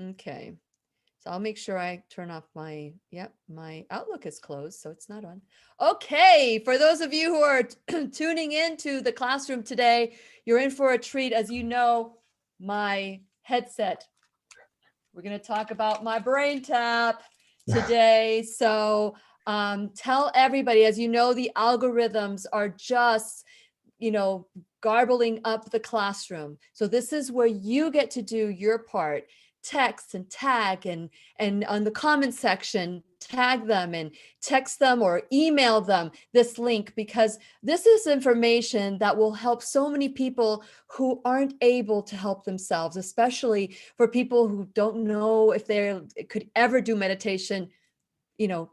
Okay. So I'll make sure I turn off my, my Outlook is closed, so it's not on. Okay, for those of you who are tuning into the classroom today, you're in for a treat. As you know, my headset, we're going to talk about my BrainTap today. So tell everybody, as you know, the algorithms are just, garbling up the classroom. So this is where you get to do your part. Text and tag and on the comment section, tag them and text them or email them this link, because this is information that will help so many people who aren't able to help themselves, especially for people who don't know if they could ever do meditation.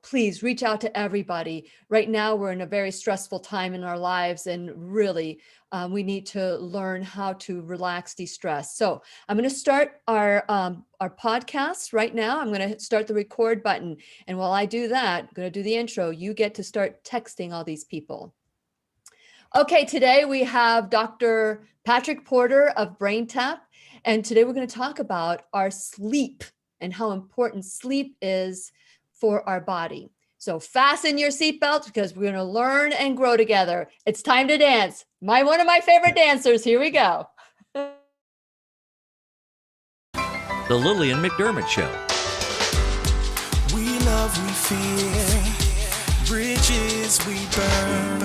Please reach out to everybody. Right now, we're in a very stressful time in our lives, and really, we need to learn how to relax, de-stress. So I'm going to start our podcast right now. I'm going to start the record button. And while I do that, I'm going to do the intro. You get to start texting all these people. Okay, today we have Dr. Patrick Porter of BrainTap. And today we're going to talk about our sleep and how important sleep is for our body. So fasten your seatbelts, because we're going to learn and grow together. It's time to dance. One of my favorite dancers. Here we go. The Lillian McDermott Show. We love, we fear, bridges we burn,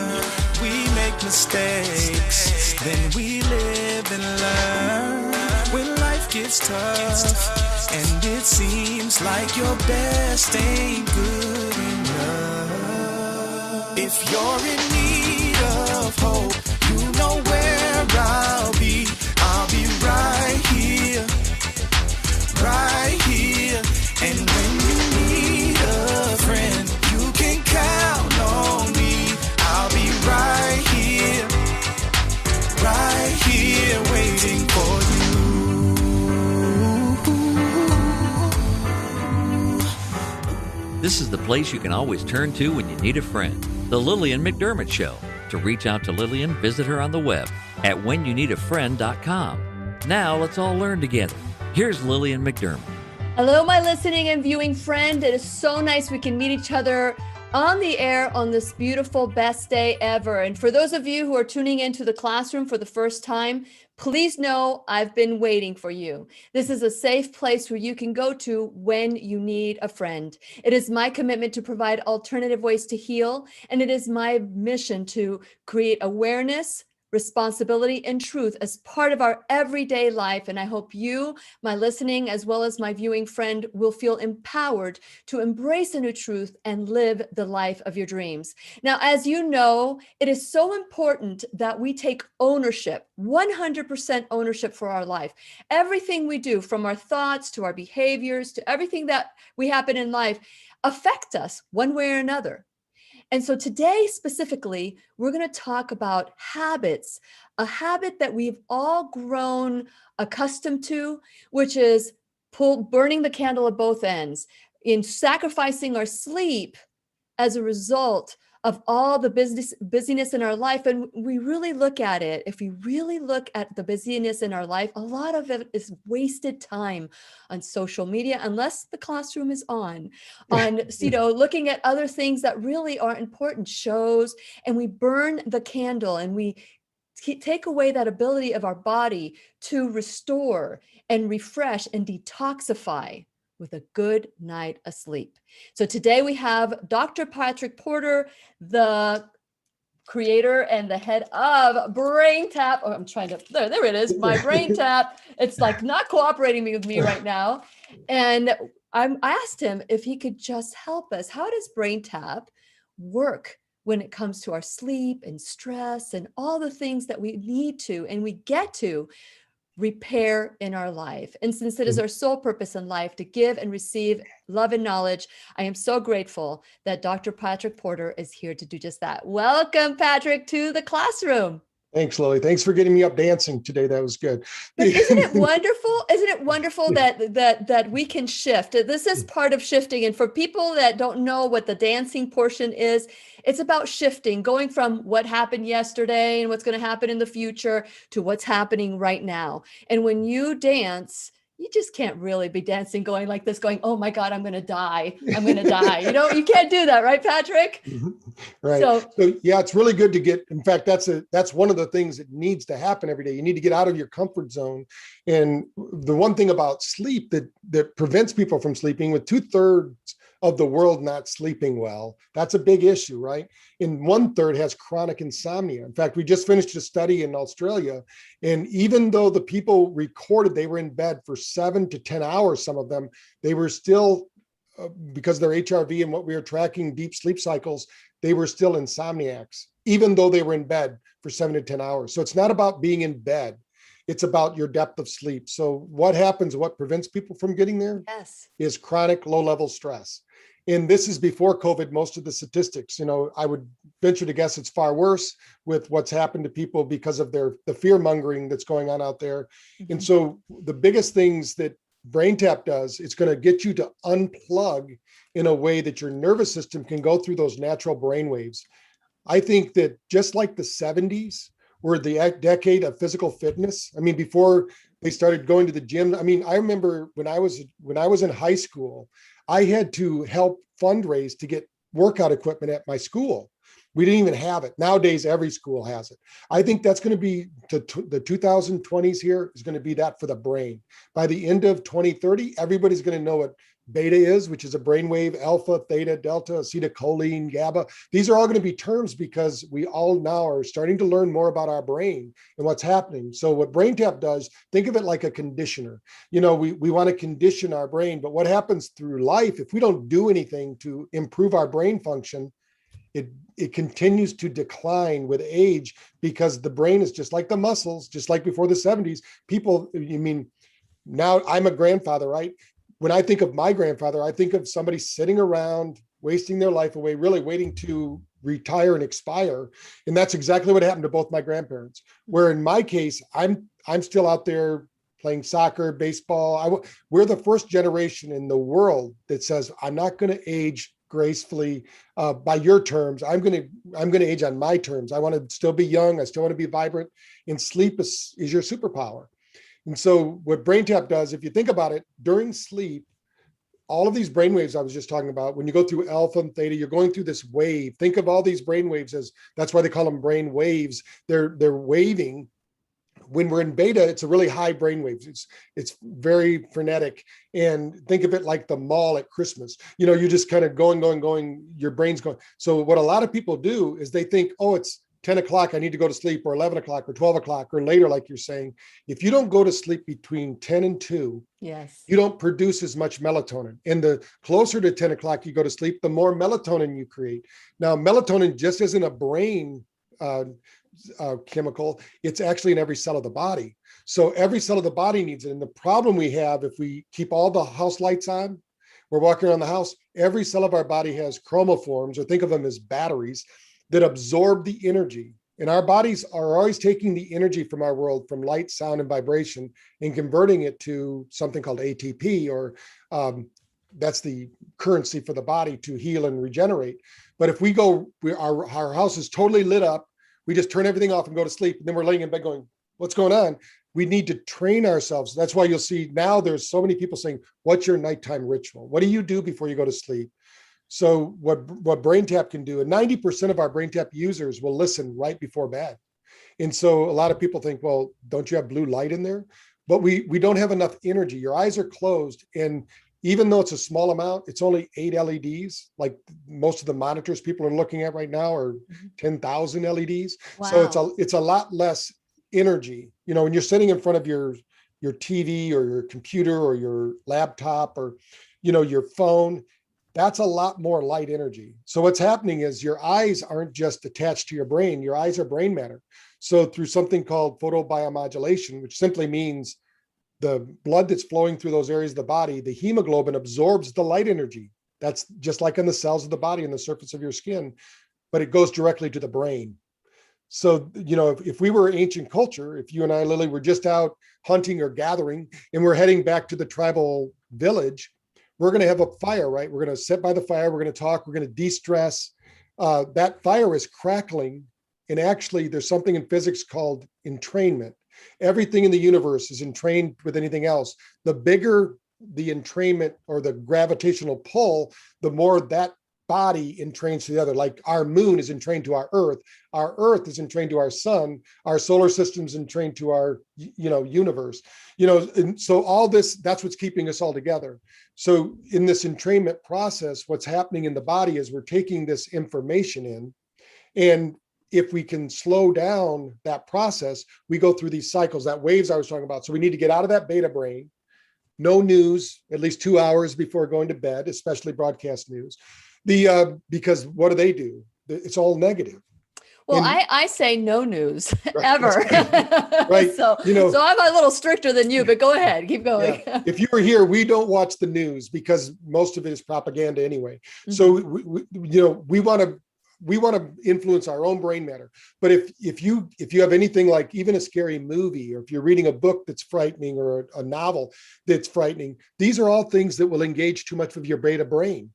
we make mistakes, then we live and learn. When life gets tough, and it seems like your best ain't good enough. If you're in need of hope, you know where I'll be. I'll be right here, right here. And when you need a friend, you can count on me. I'll be right here, waiting for you. This is the place you can always turn to when you need a friend. The Lillian McDermott Show. To reach out to Lillian, visit her on the web at whenyouneedafriend.com. Now let's all learn together. Here's Lillian McDermott. Hello, my listening and viewing friend. It is so nice we can meet each other on the air on this beautiful best day ever. And for those of you who are tuning into the classroom for the first time, please know I've been waiting for you. This is a safe place where you can go to when you need a friend. It is my commitment to provide alternative ways to heal, and it is my mission to create awareness, responsibility, and truth as part of our everyday life. And I hope you, my listening, as well as my viewing friend, will feel empowered to embrace a new truth and live the life of your dreams. Now, as you know, it is so important that we take ownership, 100% ownership for our life. Everything we do, from our thoughts to our behaviors to everything that we happen in life, affect us one way or another. And so today specifically, we're going to talk about habits, a habit that we've all grown accustomed to, which is burning the candle at both ends, in sacrificing our sleep as a result of all the busyness in our life. And we really look at it, if we really look at the busyness in our life, a lot of it is wasted time on social media, unless the classroom is on, looking at other things that really aren't important, shows, and we burn the candle and we take away that ability of our body to restore and refresh and detoxify with a good night of sleep. So today we have Dr. Patrick Porter, the creator and the head of BrainTap. Oh, I'm trying to, there it is, my BrainTap. It's like not cooperating with me right now. And I asked him if he could just help us. How does BrainTap work when it comes to our sleep and stress and all the things that we need to and we get to repair in our life? And since it is our sole purpose in life to give and receive love and knowledge, I am so grateful that Dr. Patrick Porter is here to do just that. Welcome, Patrick, to the classroom. Thanks, Lily. Thanks for getting me up dancing today. That was good. But isn't it wonderful? Isn't it wonderful that we can shift? This is part of shifting. And for people that don't know what the dancing portion is, it's about shifting, going from what happened yesterday and what's going to happen in the future to what's happening right now. And when you dance, you just can't really be dancing going like this, going, oh my God, I'm going to die. I'm going to die. You can't do that, right, Patrick? Right. So yeah, it's really good to get, in fact, that's one of the things that needs to happen every day. You need to get out of your comfort zone. And the one thing about sleep that prevents people from sleeping, with 2/3 of the world not sleeping well, that's a big issue, right? And 1/3 has chronic insomnia. In fact, we just finished a study in Australia, and even though the people recorded they were in bed for 7 to 10 hours, some of them, they were still, because of their HRV and what we were tracking, deep sleep cycles, they were still insomniacs, even though they were in bed for 7 to 10 hours. So it's not about being in bed. It's about your depth of sleep. So what happens, what prevents people from getting there is chronic low-level stress. And this is before COVID, most of the statistics, I would venture to guess it's far worse with what's happened to people because of the fear mongering that's going on out there. Mm-hmm. And so the biggest things that BrainTap does, it's going to get you to unplug in a way that your nervous system can go through those natural brain waves. I think that just like the 70s were the decade of physical fitness. I mean, before they started going to the gym, I remember when I was in high school, I had to help fundraise to get workout equipment at my school. We didn't even have it. Nowadays, every school has it. I think that's going to be the 2020s here is going to be that for the brain. By the end of 2030, everybody's going to know what beta is, which is a brainwave, alpha, theta, delta, acetylcholine, GABA. These are all going to be terms because we all now are starting to learn more about our brain and what's happening. So what BrainTap does, think of it like a conditioner. We want to condition our brain, but what happens through life, if we don't do anything to improve our brain function, it continues to decline with age, because the brain is just like the muscles, just like before the 70s. People, now I'm a grandfather, right? When I think of my grandfather, I think of somebody sitting around, wasting their life away, really waiting to retire and expire. And that's exactly what happened to both my grandparents. Where in my case, I'm still out there playing soccer, baseball. We're the first generation in the world that says, I'm not going to age gracefully by your terms. I'm going to age on my terms. I want to still be young. I still want to be vibrant. And sleep is your superpower. And so what BrainTap does, if you think about it, during sleep, all of these brain waves I was just talking about, when you go through alpha and theta, you're going through this wave. Think of all these brain waves as, that's why they call them brain waves. They're waving. When we're in beta, it's a really high brain waves. It's very frenetic. And think of it like the mall at Christmas. You're just kind of going, your brain's going. So what a lot of people do is they think, oh, it's 10 o'clock, I need to go to sleep, or 11 o'clock or 12 o'clock or later, like you're saying. If you don't go to sleep between 10 and 2, yes, you don't produce as much melatonin. And the closer to 10 o'clock you go to sleep, the more melatonin you create. Now, melatonin just isn't a brain chemical, it's actually in every cell of the body. So every cell of the body needs it. And the problem we have, if we keep all the house lights on, we're walking around the house, every cell of our body has chromophores, or think of them as batteries, that absorb the energy. And our bodies are always taking the energy from our world, from light, sound, and vibration, and converting it to something called ATP, or that's the currency for the body to heal and regenerate. But if our house is totally lit up, we just turn everything off and go to sleep, and then we're laying in bed going, what's going on? We need to train ourselves. That's why you'll see now there's so many people saying, what's your nighttime ritual? What do you do before you go to sleep? So what BrainTap can do, and 90% of our BrainTap users will listen right before bed. And so a lot of people think, well, don't you have blue light in there? But we don't have enough energy. Your eyes are closed. And even though it's a small amount, it's only 8 LEDs. Like most of the monitors people are looking at right now are 10,000 LEDs. Wow. So it's a lot less energy. When you're sitting in front of your TV or your computer or your laptop or, your phone, that's a lot more light energy. So what's happening is your eyes aren't just attached to your brain. Your eyes are brain matter. So through something called photobiomodulation, which simply means the blood that's flowing through those areas of the body, the hemoglobin absorbs the light energy. That's just like in the cells of the body and the surface of your skin, but it goes directly to the brain. So, if we were ancient culture, if you and I, Lily, were just out hunting or gathering and we're heading back to the tribal village, we're going to have a fire, right? We're going to sit by the fire. We're going to talk. We're going to de-stress. That fire is crackling. And actually, there's something in physics called entrainment. Everything in the universe is entrained with anything else. The bigger the entrainment or the gravitational pull, the more that body entrains to the other. Like our moon is entrained to our earth is entrained to our sun, our solar system's entrained to our universe, and so all this, that's what's keeping us all together. So in this entrainment process, what's happening in the body is we're taking this information in, and if we can slow down that process, we go through these cycles, that waves I was talking about. So we need to get out of that beta brain, no news at least 2 hours before going to bed, especially broadcast news. Because what do? It's all negative. Well, I say no news right, ever. Right. So I'm a little stricter than you, but go ahead, keep going. Yeah. If you were here, we don't watch the news because most of it is propaganda anyway. Mm-hmm. So we want to influence our own brain matter. But if you have anything like even a scary movie, or if you're reading a book that's frightening, or a novel that's frightening, these are all things that will engage too much of your beta brain.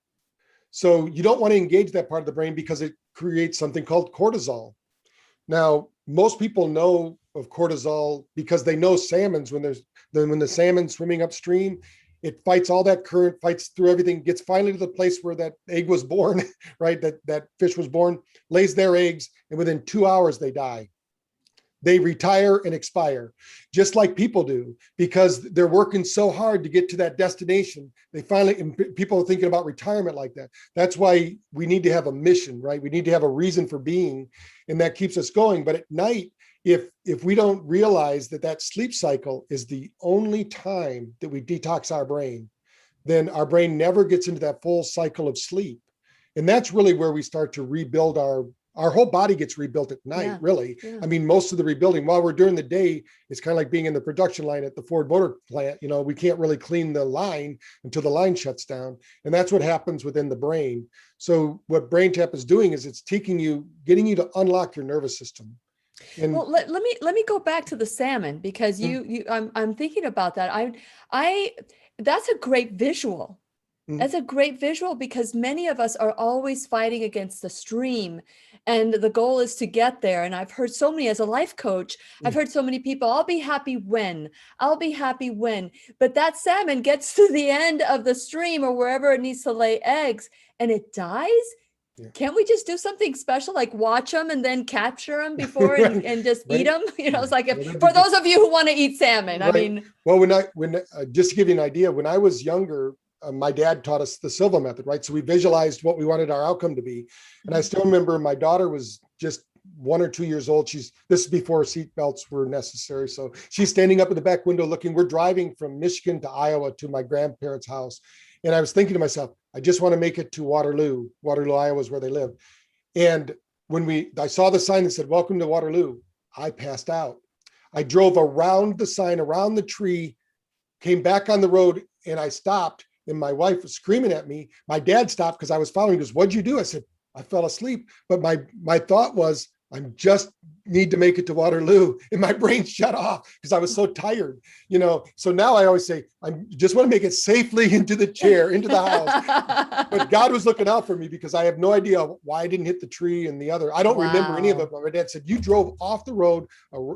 So you don't want to engage that part of the brain because it creates something called cortisol. Now, most people know of cortisol because they know salmons, when the salmon's swimming upstream, it fights all that current, fights through everything, gets finally to the place where that egg was born, right? That fish was born, lays their eggs, and within 2 hours they die. They retire and expire, just like people do, because they're working so hard to get to that destination. People are thinking about retirement like that. That's why we need to have a mission, right? We need to have a reason for being, and that keeps us going. But at night, if we don't realize that sleep cycle is the only time that we detox our brain, then our brain never gets into that full cycle of sleep. And that's really where we start to rebuild our whole body gets rebuilt at night, really. Yeah. I mean, most of the rebuilding, while we're during the day, it's kind of like being in the production line at the Ford Motor plant. We can't really clean the line until the line shuts down. And that's what happens within the brain. So what BrainTap is doing is it's getting you to unlock your nervous system. And well, let me go back to the salmon, because I'm thinking about that. That's a great visual. That's a great visual, because many of us are always fighting against the stream, and the goal is to get there. And I've heard so many, as a life coach, I've heard so many people, I'll be happy when, but that salmon gets to the end of the stream or wherever it needs to lay eggs and it dies. Yeah. Can't we just do something special, like watch them and then capture them before and just eat them? It's like, for those of you who want to eat salmon, right. I mean. Well, when just to give you an idea, when I was younger, my dad taught us the Silva method, right? So we visualized what we wanted our outcome to be. And I still remember my daughter was just 1 or 2 years old. This is before seatbelts were necessary. So she's standing up in the back window looking. We're driving from Michigan to Iowa to my grandparents' house. And I was thinking to myself, I just want to make it to Waterloo. Waterloo, Iowa is where they live. And when I saw the sign that said, "Welcome to Waterloo," I passed out. I drove around the sign, around the tree, came back on the road, and I stopped. And my wife was screaming at me. My dad stopped because I was following. He goes, "What'd you do?" I said, "I fell asleep." But my thought was, I just need to make it to Waterloo. And my brain shut off because I was so tired, So now I always say, I just want to make it safely into the chair, into the house. But God was looking out for me, because I have no idea why I didn't hit the tree and the other. I don't remember any of it. But my dad said, "You drove off the road,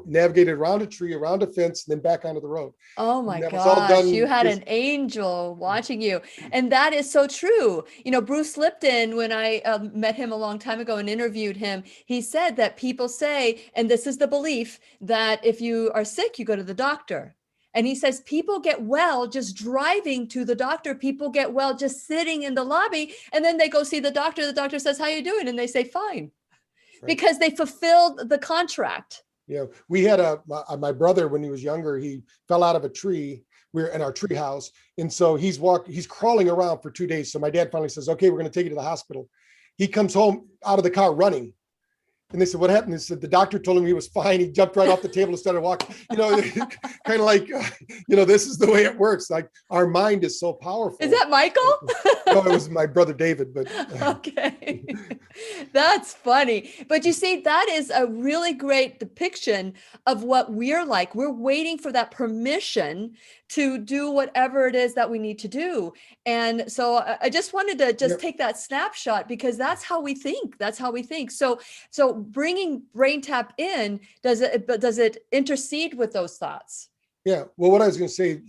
navigated around a tree, around a fence, and then back onto the road." Oh my gosh, you had an angel watching you. And that is so true. Bruce Lipton, when I met him a long time ago and interviewed him, he said that people say, and this is the belief, that if you are sick, you go to the doctor. And he says people get well just driving to the doctor. People get well just sitting in the lobby, and then they go see the doctor. The doctor says, "How you doing?" And they say, "Fine," right. Because they fulfilled the contract. We had my brother, when he was younger, he fell out of a tree. We were in our tree house. And so he's crawling around for 2 days. So my dad finally says, "Okay, we're going to take you to the hospital." He comes home out of the car running. And they said, "What happened?" He said, "The doctor told him he was fine." He jumped right off the table and started walking. Kind of like, this is the way it works. Like, our mind is so powerful. Is that Michael? No, it was my brother David. But okay, that's funny. But you see, that is a really great depiction of what we're like. We're waiting for that permission to do whatever it is that we need to do. And so I just wanted to take that snapshot, because that's how we think. So bringing BrainTap in, does it intercede with those thoughts? Yeah. Well, what I was going to say,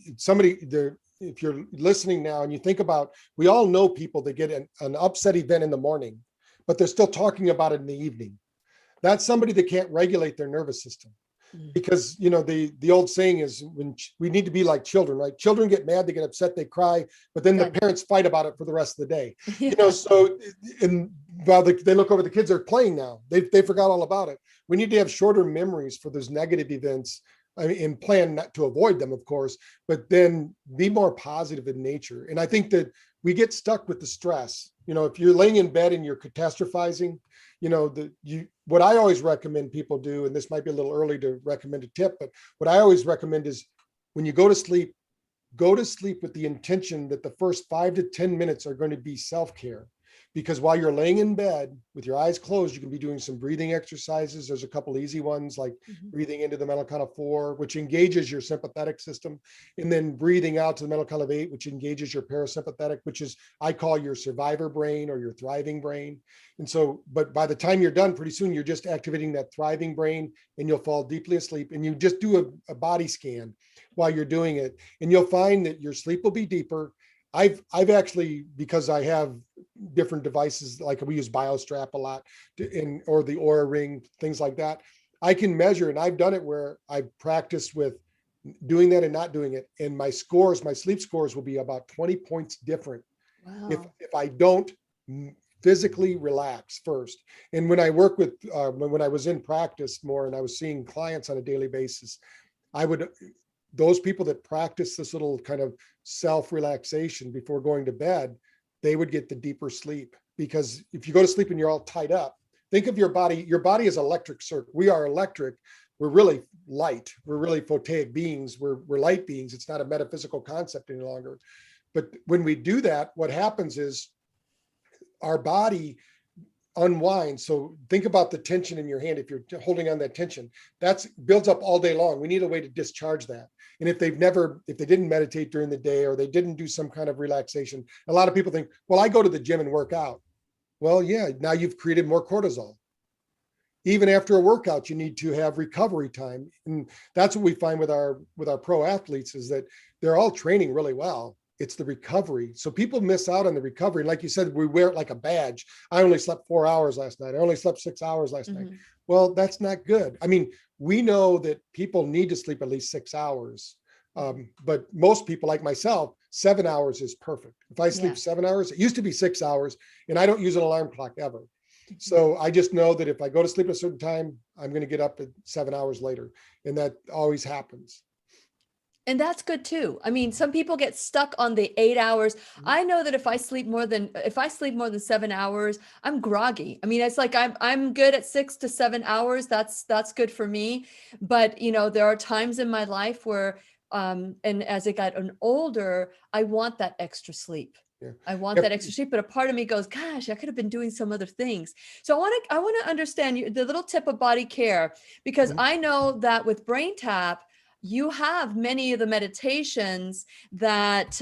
if you're listening now and you think about, we all know people that get an upset event in the morning, but they're still talking about it in the evening. That's somebody that can't regulate their nervous system. Because, the old saying is, when we need to be like children, right? Children get mad, they get upset, they cry, but then the parents fight about it for the rest of the day. Yeah. So while they look over, the kids are playing now, they forgot all about it. We need to have shorter memories for those negative events, and plan not to avoid them, of course, but then be more positive in nature. And I think that we get stuck with the stress. If you're laying in bed and you're catastrophizing, what I always recommend people do, and this might be a little early to recommend a tip, but what I always recommend is, when you go to sleep with the intention that the first 5 to 10 minutes are going to be self-care. Because while you're laying in bed with your eyes closed, you can be doing some breathing exercises. There's a couple easy ones, like breathing into the mental count of 4, which engages your sympathetic system, and then breathing out to the mental count of 8, which engages your parasympathetic, which is, I call, your survivor brain or your thriving brain. And so, but by the time you're done, pretty soon you're just activating that thriving brain, and you'll fall deeply asleep. And you just do a body scan while you're doing it, and you'll find that your sleep will be deeper. I've actually, because I have different devices, like we use BioStrap a lot, or the Aura Ring, things like that. I can measure, and I've done it where I've practiced with doing that and not doing it. And my sleep scores will be about 20 points different. Wow. If I don't physically relax first. And when I work with, when I was in practice more and I was seeing clients on a daily basis, those people that practice this little kind of self-relaxation before going to bed, they would get the deeper sleep. Because if you go to sleep and you're all tied up, think of your body is electric circuit. We are electric. We're really light. We're really photaic beings. We're light beings. It's not a metaphysical concept any longer. But when we do that, what happens is our body unwind. So think about the tension in your hand. If you're holding on that tension, that's builds up all day long. We need a way to discharge that. And if they didn't meditate during the day, or they didn't do some kind of relaxation, a lot of people think, well, I go to the gym and work out. Well, yeah, now you've created more cortisol. Even after a workout, you need to have recovery time. And that's what we find with our pro athletes, is that they're all training really well. It's the recovery. So people miss out on the recovery. Like you said, we wear it like a badge. I only slept 4 hours last night. I only slept 6 hours last night. Well, that's not good. I mean, we know that people need to sleep at least 6 hours. But most people, like myself, 7 hours is perfect. If I sleep 7 hours, it used to be 6 hours, and I don't use an alarm clock ever. So I just know that if I go to sleep at a certain time, I'm going to get up at 7 hours later. And that always happens. And that's good too. I mean, some people get stuck on the 8 hours. I know that if I sleep more than 7 hours, I'm groggy. I mean, it's like I'm good at 6 to 7 hours. That's good for me. But there are times in my life where, and as I got older, I want that extra sleep. Yeah. I want that extra sleep, but a part of me goes, gosh, I could have been doing some other things. So I want to understand the little tip of body care, because I know that with BrainTap, you have many of the meditations that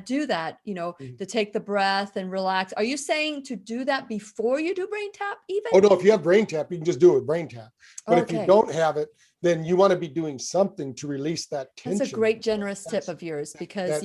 do that, to take the breath and relax. Are you saying to do that before you do BrainTap even? Oh, no, if you have BrainTap, you can just do it with BrainTap. But if you don't have it, then you want to be doing something to release that tension. That's a great generous tip of yours, because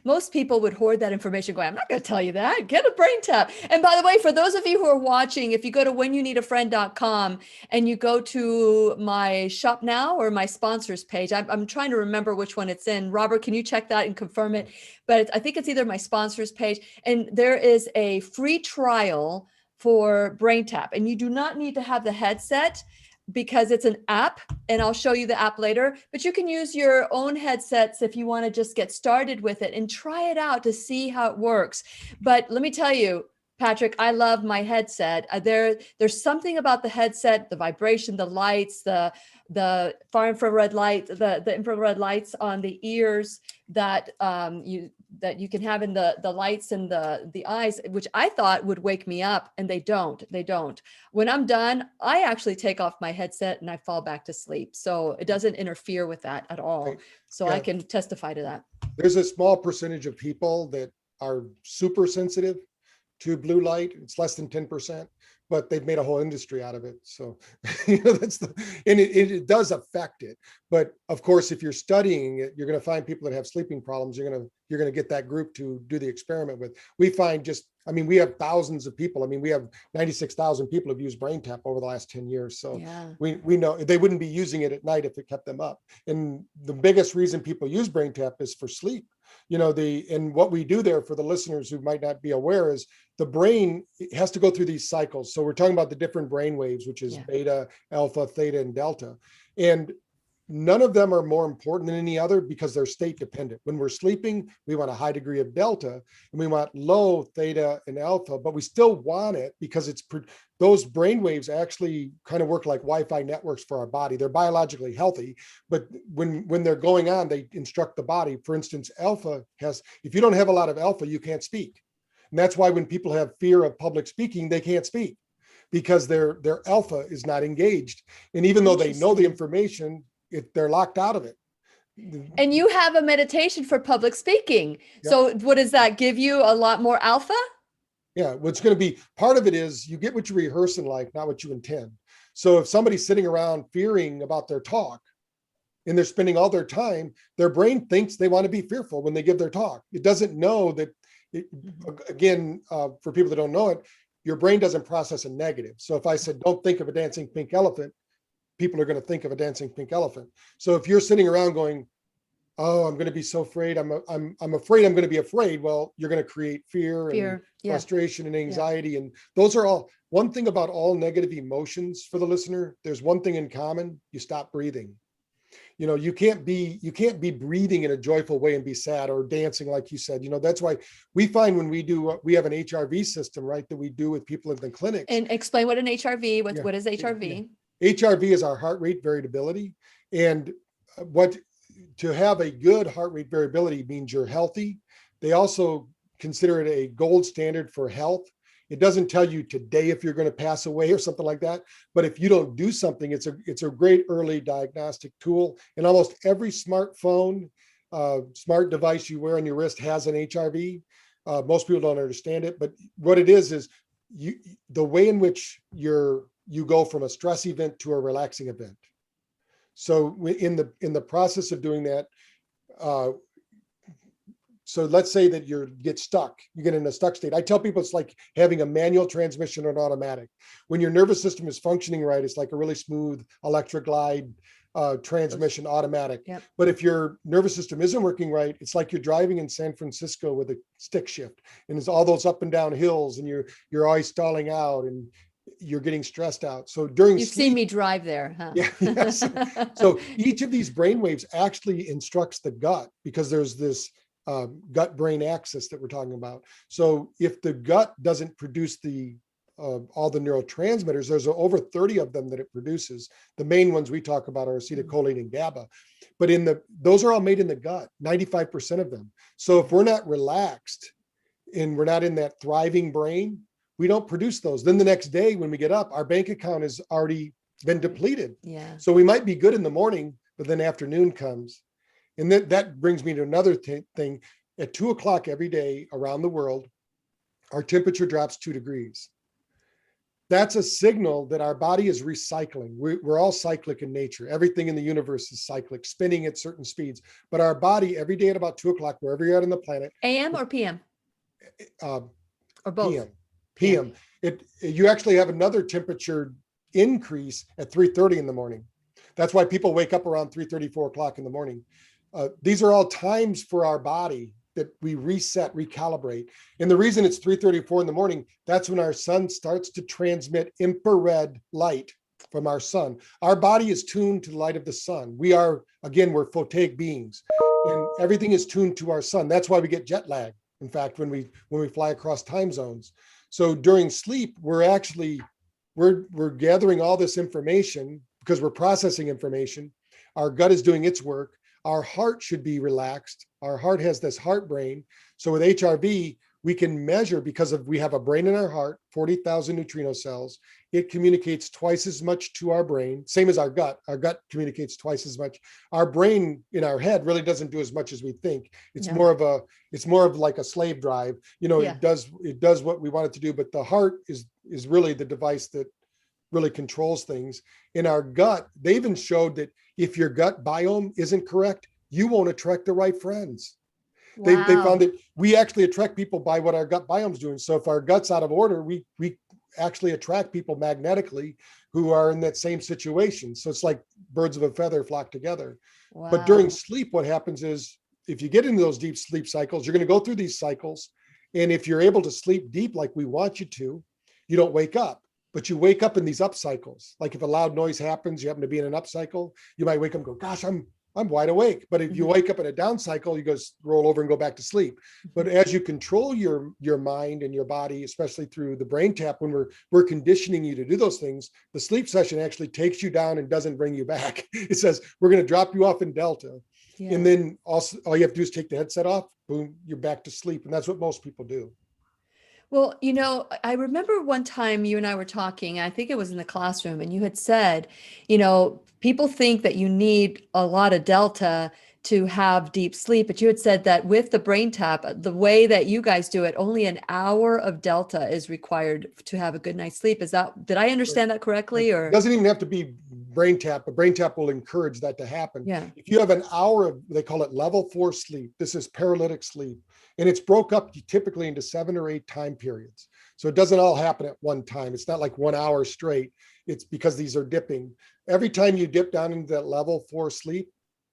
most people would hoard that information going, I'm not going to tell you that. Get a BrainTap. And by the way, for those of you who are watching, if you go to whenyouneedafriend.com and you go to my shop now or my sponsors page, I'm trying to remember which one it's in. Robert, can you check that and confirm it? But I think it's either my sponsors page, and there is a free trial for BrainTap, and you do not need to have the headset, because it's an app, and I'll show you the app later, but you can use your own headsets if you want to just get started with it and try it out to see how it works. But let me tell you, Patrick, I love my headset. There's something about the headset, the vibration, the lights, the far infrared light, the infrared lights on the ears that you can have in the lights and the eyes, which I thought would wake me up, and they don't. When I'm done, I actually take off my headset and I fall back to sleep. So it doesn't interfere with that at all. Right. So I can testify to that. There's a small percentage of people that are super sensitive to blue light. It's less than 10%. but they've made a whole industry out of it. So, that's and it does affect it. But of course, if you're studying it, you're going to find people that have sleeping problems. You're going to get that group to do the experiment with. We find we have thousands of people. We have 96,000 people who've used BrainTap over the last 10 years. So we know they wouldn't be using it at night if it kept them up. And the biggest reason people use BrainTap is for sleep. And what we do there, for the listeners who might not be aware, is the brain has to go through these cycles. So we're talking about the different brain waves, which is beta, alpha, theta, and delta. And none of them are more important than any other because they're state dependent. When we're sleeping, we want a high degree of delta and we want low theta and alpha, but we still want it because those brain waves actually kind of work like Wi-Fi networks for our body. They're biologically healthy, but when they're going on, they instruct the body. For instance, if you don't have a lot of alpha, you can't speak. And that's why when people have fear of public speaking, they can't speak because their alpha is not engaged. And even though they know the information, they're locked out of it. And you have a meditation for public speaking. Yep. So what does that give you? A lot more alpha? Yeah, what's going to be part of it is you get what you rehearse in life, not what you intend. So if somebody's sitting around fearing about their talk and they're spending all their time, their brain thinks they want to be fearful when they give their talk. It doesn't know that, for people that don't know it, your brain doesn't process a negative. So if I said, don't think of a dancing pink elephant, people are going to think of a dancing pink elephant. So if you're sitting around going, oh, I'm going to be so afraid, I'm afraid I'm going to be afraid, well, you're going to create fear and frustration and anxiety. And those are all, one thing about all negative emotions for the listener, there's one thing in common: you stop breathing. You can't be breathing in a joyful way and be sad, or dancing like you said. That's why we find when we have an HRV system, right, that we do with people in the clinics. And explain what an HRV, what is HRV? HRV is our heart rate variability. And to have a good heart rate variability means you're healthy. They also consider it a gold standard for health. It doesn't tell you today if you're going to pass away or something like that. But if you don't do something, it's a great early diagnostic tool. And almost every smartphone, smart device you wear on your wrist has an HRV. Most people don't understand it, but what it is the way in which you go from a stress event to a relaxing event. So in the process of doing that, so let's say that you get in a stuck state. I tell people it's like having a manual transmission or an automatic. When your nervous system is functioning right, it's like a really smooth electric glide transmission, automatic. Yep. But if your nervous system isn't working right, it's like you're driving in San Francisco with a stick shift, and it's all those up and down hills, and you're always stalling out and you're getting stressed out. So you've seen me drive there, huh? Yeah. Yes. So each of these brain waves actually instructs the gut, because there's this gut brain axis that we're talking about. So if the gut doesn't produce all the neurotransmitters, there's over 30 of them that it produces. The main ones we talk about are acetylcholine and GABA, but those are all made in the gut, 95% of them. So if we're not relaxed and we're not in that thriving brain, we don't produce those. Then the next day when we get up, our bank account has already been depleted. Yeah. So we might be good in the morning, but then afternoon comes. And that brings me to another thing. At 2:00 every day around the world, our temperature drops 2 degrees. That's a signal that our body is recycling. We're all cyclic in nature. Everything in the universe is cyclic, spinning at certain speeds. But our body every day at about 2:00, wherever you're at on the planet. AM or PM? Or both? PM. You actually have another temperature increase at 3:30 in the morning. That's why people wake up around 3:30, 4:00 in the morning. These are all times for our body that we reset, recalibrate. And the reason it's 3:30, 4 in the morning, that's when our sun starts to transmit infrared light from our sun. Our body is tuned to the light of the sun. we're photic beings, and everything is tuned to our sun. That's why we get jet lag. In fact, when we fly across time zones. So during sleep, we're gathering all this information because we're processing information. Our gut is doing its work. Our heart should be relaxed. Our heart has this heart brain. So with HRV, we can measure, because we have a brain in our heart, 40,000 neutrino cells. It communicates twice as much to our brain, same as our gut. Our gut communicates twice as much. Our brain in our head really doesn't do as much as we think. It's more of like a slave drive. It does what we want it to do, but the heart is really the device that really controls things. In our gut, they even showed that if your gut biome isn't correct, you won't attract the right friends. They found that we actually attract people by what our gut biome's doing. So if our gut's out of order, we actually attract people magnetically who are in that same situation. So it's like birds of a feather flock together. Wow. But during sleep, what happens is if you get into those deep sleep cycles, you're going to go through these cycles. And if you're able to sleep deep like we want you to, you don't wake up. But you wake up in these up cycles. Like if a loud noise happens, you happen to be in an up cycle, you might wake up and go, gosh, I'm wide awake. But if you wake up in a down cycle, you go roll over and go back to sleep. But as you control your mind and your body, especially through the BrainTap, when we're conditioning you to do those things, the sleep session actually takes you down and doesn't bring you back. It says, we're going to drop you off in Delta. Yeah. And then also all you have to do is take the headset off, boom, you're back to sleep. And that's what most people do. Well, I remember one time you and I were talking, I think it was in the classroom, and you had said, people think that you need a lot of delta to have deep sleep, but you had said that with the BrainTap, the way that you guys do it, only an hour of delta is required to have a good night's sleep. Did I understand that correctly? Or it doesn't even have to be BrainTap, but BrainTap will encourage that to happen. Yeah. If you have an hour of, they call it level 4 sleep, this is paralytic sleep. And it's broke up typically into 7 or 8 time periods. So it doesn't all happen at one time. It's not like 1 hour straight. It's because these are dipping. Every time you dip down into that level 4 sleep,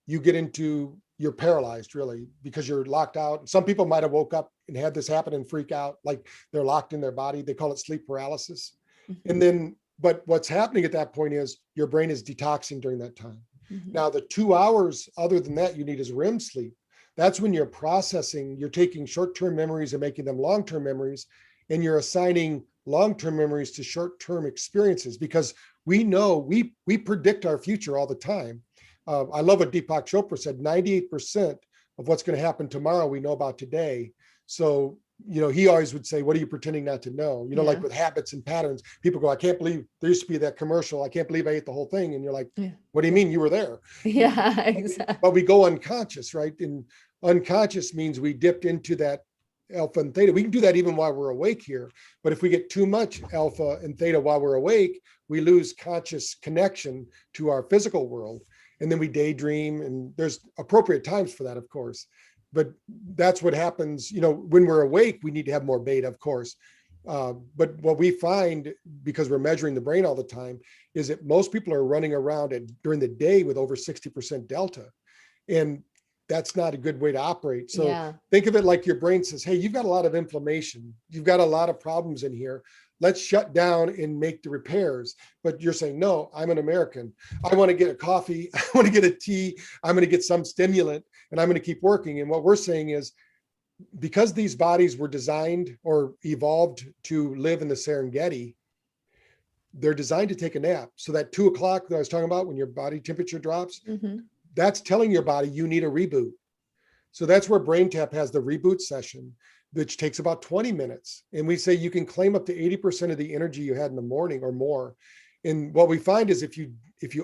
you're paralyzed really because you're locked out. Some people might have woke up and had this happen and freak out, like they're locked in their body. They call it sleep paralysis. Mm-hmm. But what's happening at that point is your brain is detoxing during that time. Mm-hmm. Now the 2 hours other than that you need is REM sleep. That's when you're processing, you're taking short-term memories and making them long-term memories, and you're assigning long-term memories to short-term experiences because we know, we predict our future all the time. I love what Deepak Chopra said, 98% of what's going to happen tomorrow we know about today. So, he always would say, what are you pretending not to know? Like with habits and patterns, people go, I can't believe there used to be that commercial. I can't believe I ate the whole thing. And you're like, what do you mean you were there? Yeah, exactly. But we go unconscious, right? And unconscious means we dipped into that alpha and theta. We can do that even while we're awake here. But if we get too much alpha and theta while we're awake, we lose conscious connection to our physical world. And then we daydream, and there's appropriate times for that, of course. But that's what happens, when we're awake, we need to have more beta, of course. But what we find, because we're measuring the brain all the time, is that most people are running around during the day with over 60% delta. And that's not a good way to operate. So think of it like your brain says, hey, you've got a lot of inflammation. You've got a lot of problems in here. Let's shut down and make the repairs. But you're saying, no, I'm an American. I want to get a coffee. I want to get a tea. I'm going to get some stimulant and I'm going to keep working. And what we're saying is, because these bodies were designed or evolved to live in the Serengeti, they're designed to take a nap. So that 2 o'clock that I was talking about, when your body temperature drops, that's telling your body you need a reboot. So that's where BrainTap has the reboot session, which takes about 20 minutes. And we say you can claim up to 80% of the energy you had in the morning or more. And what we find is if you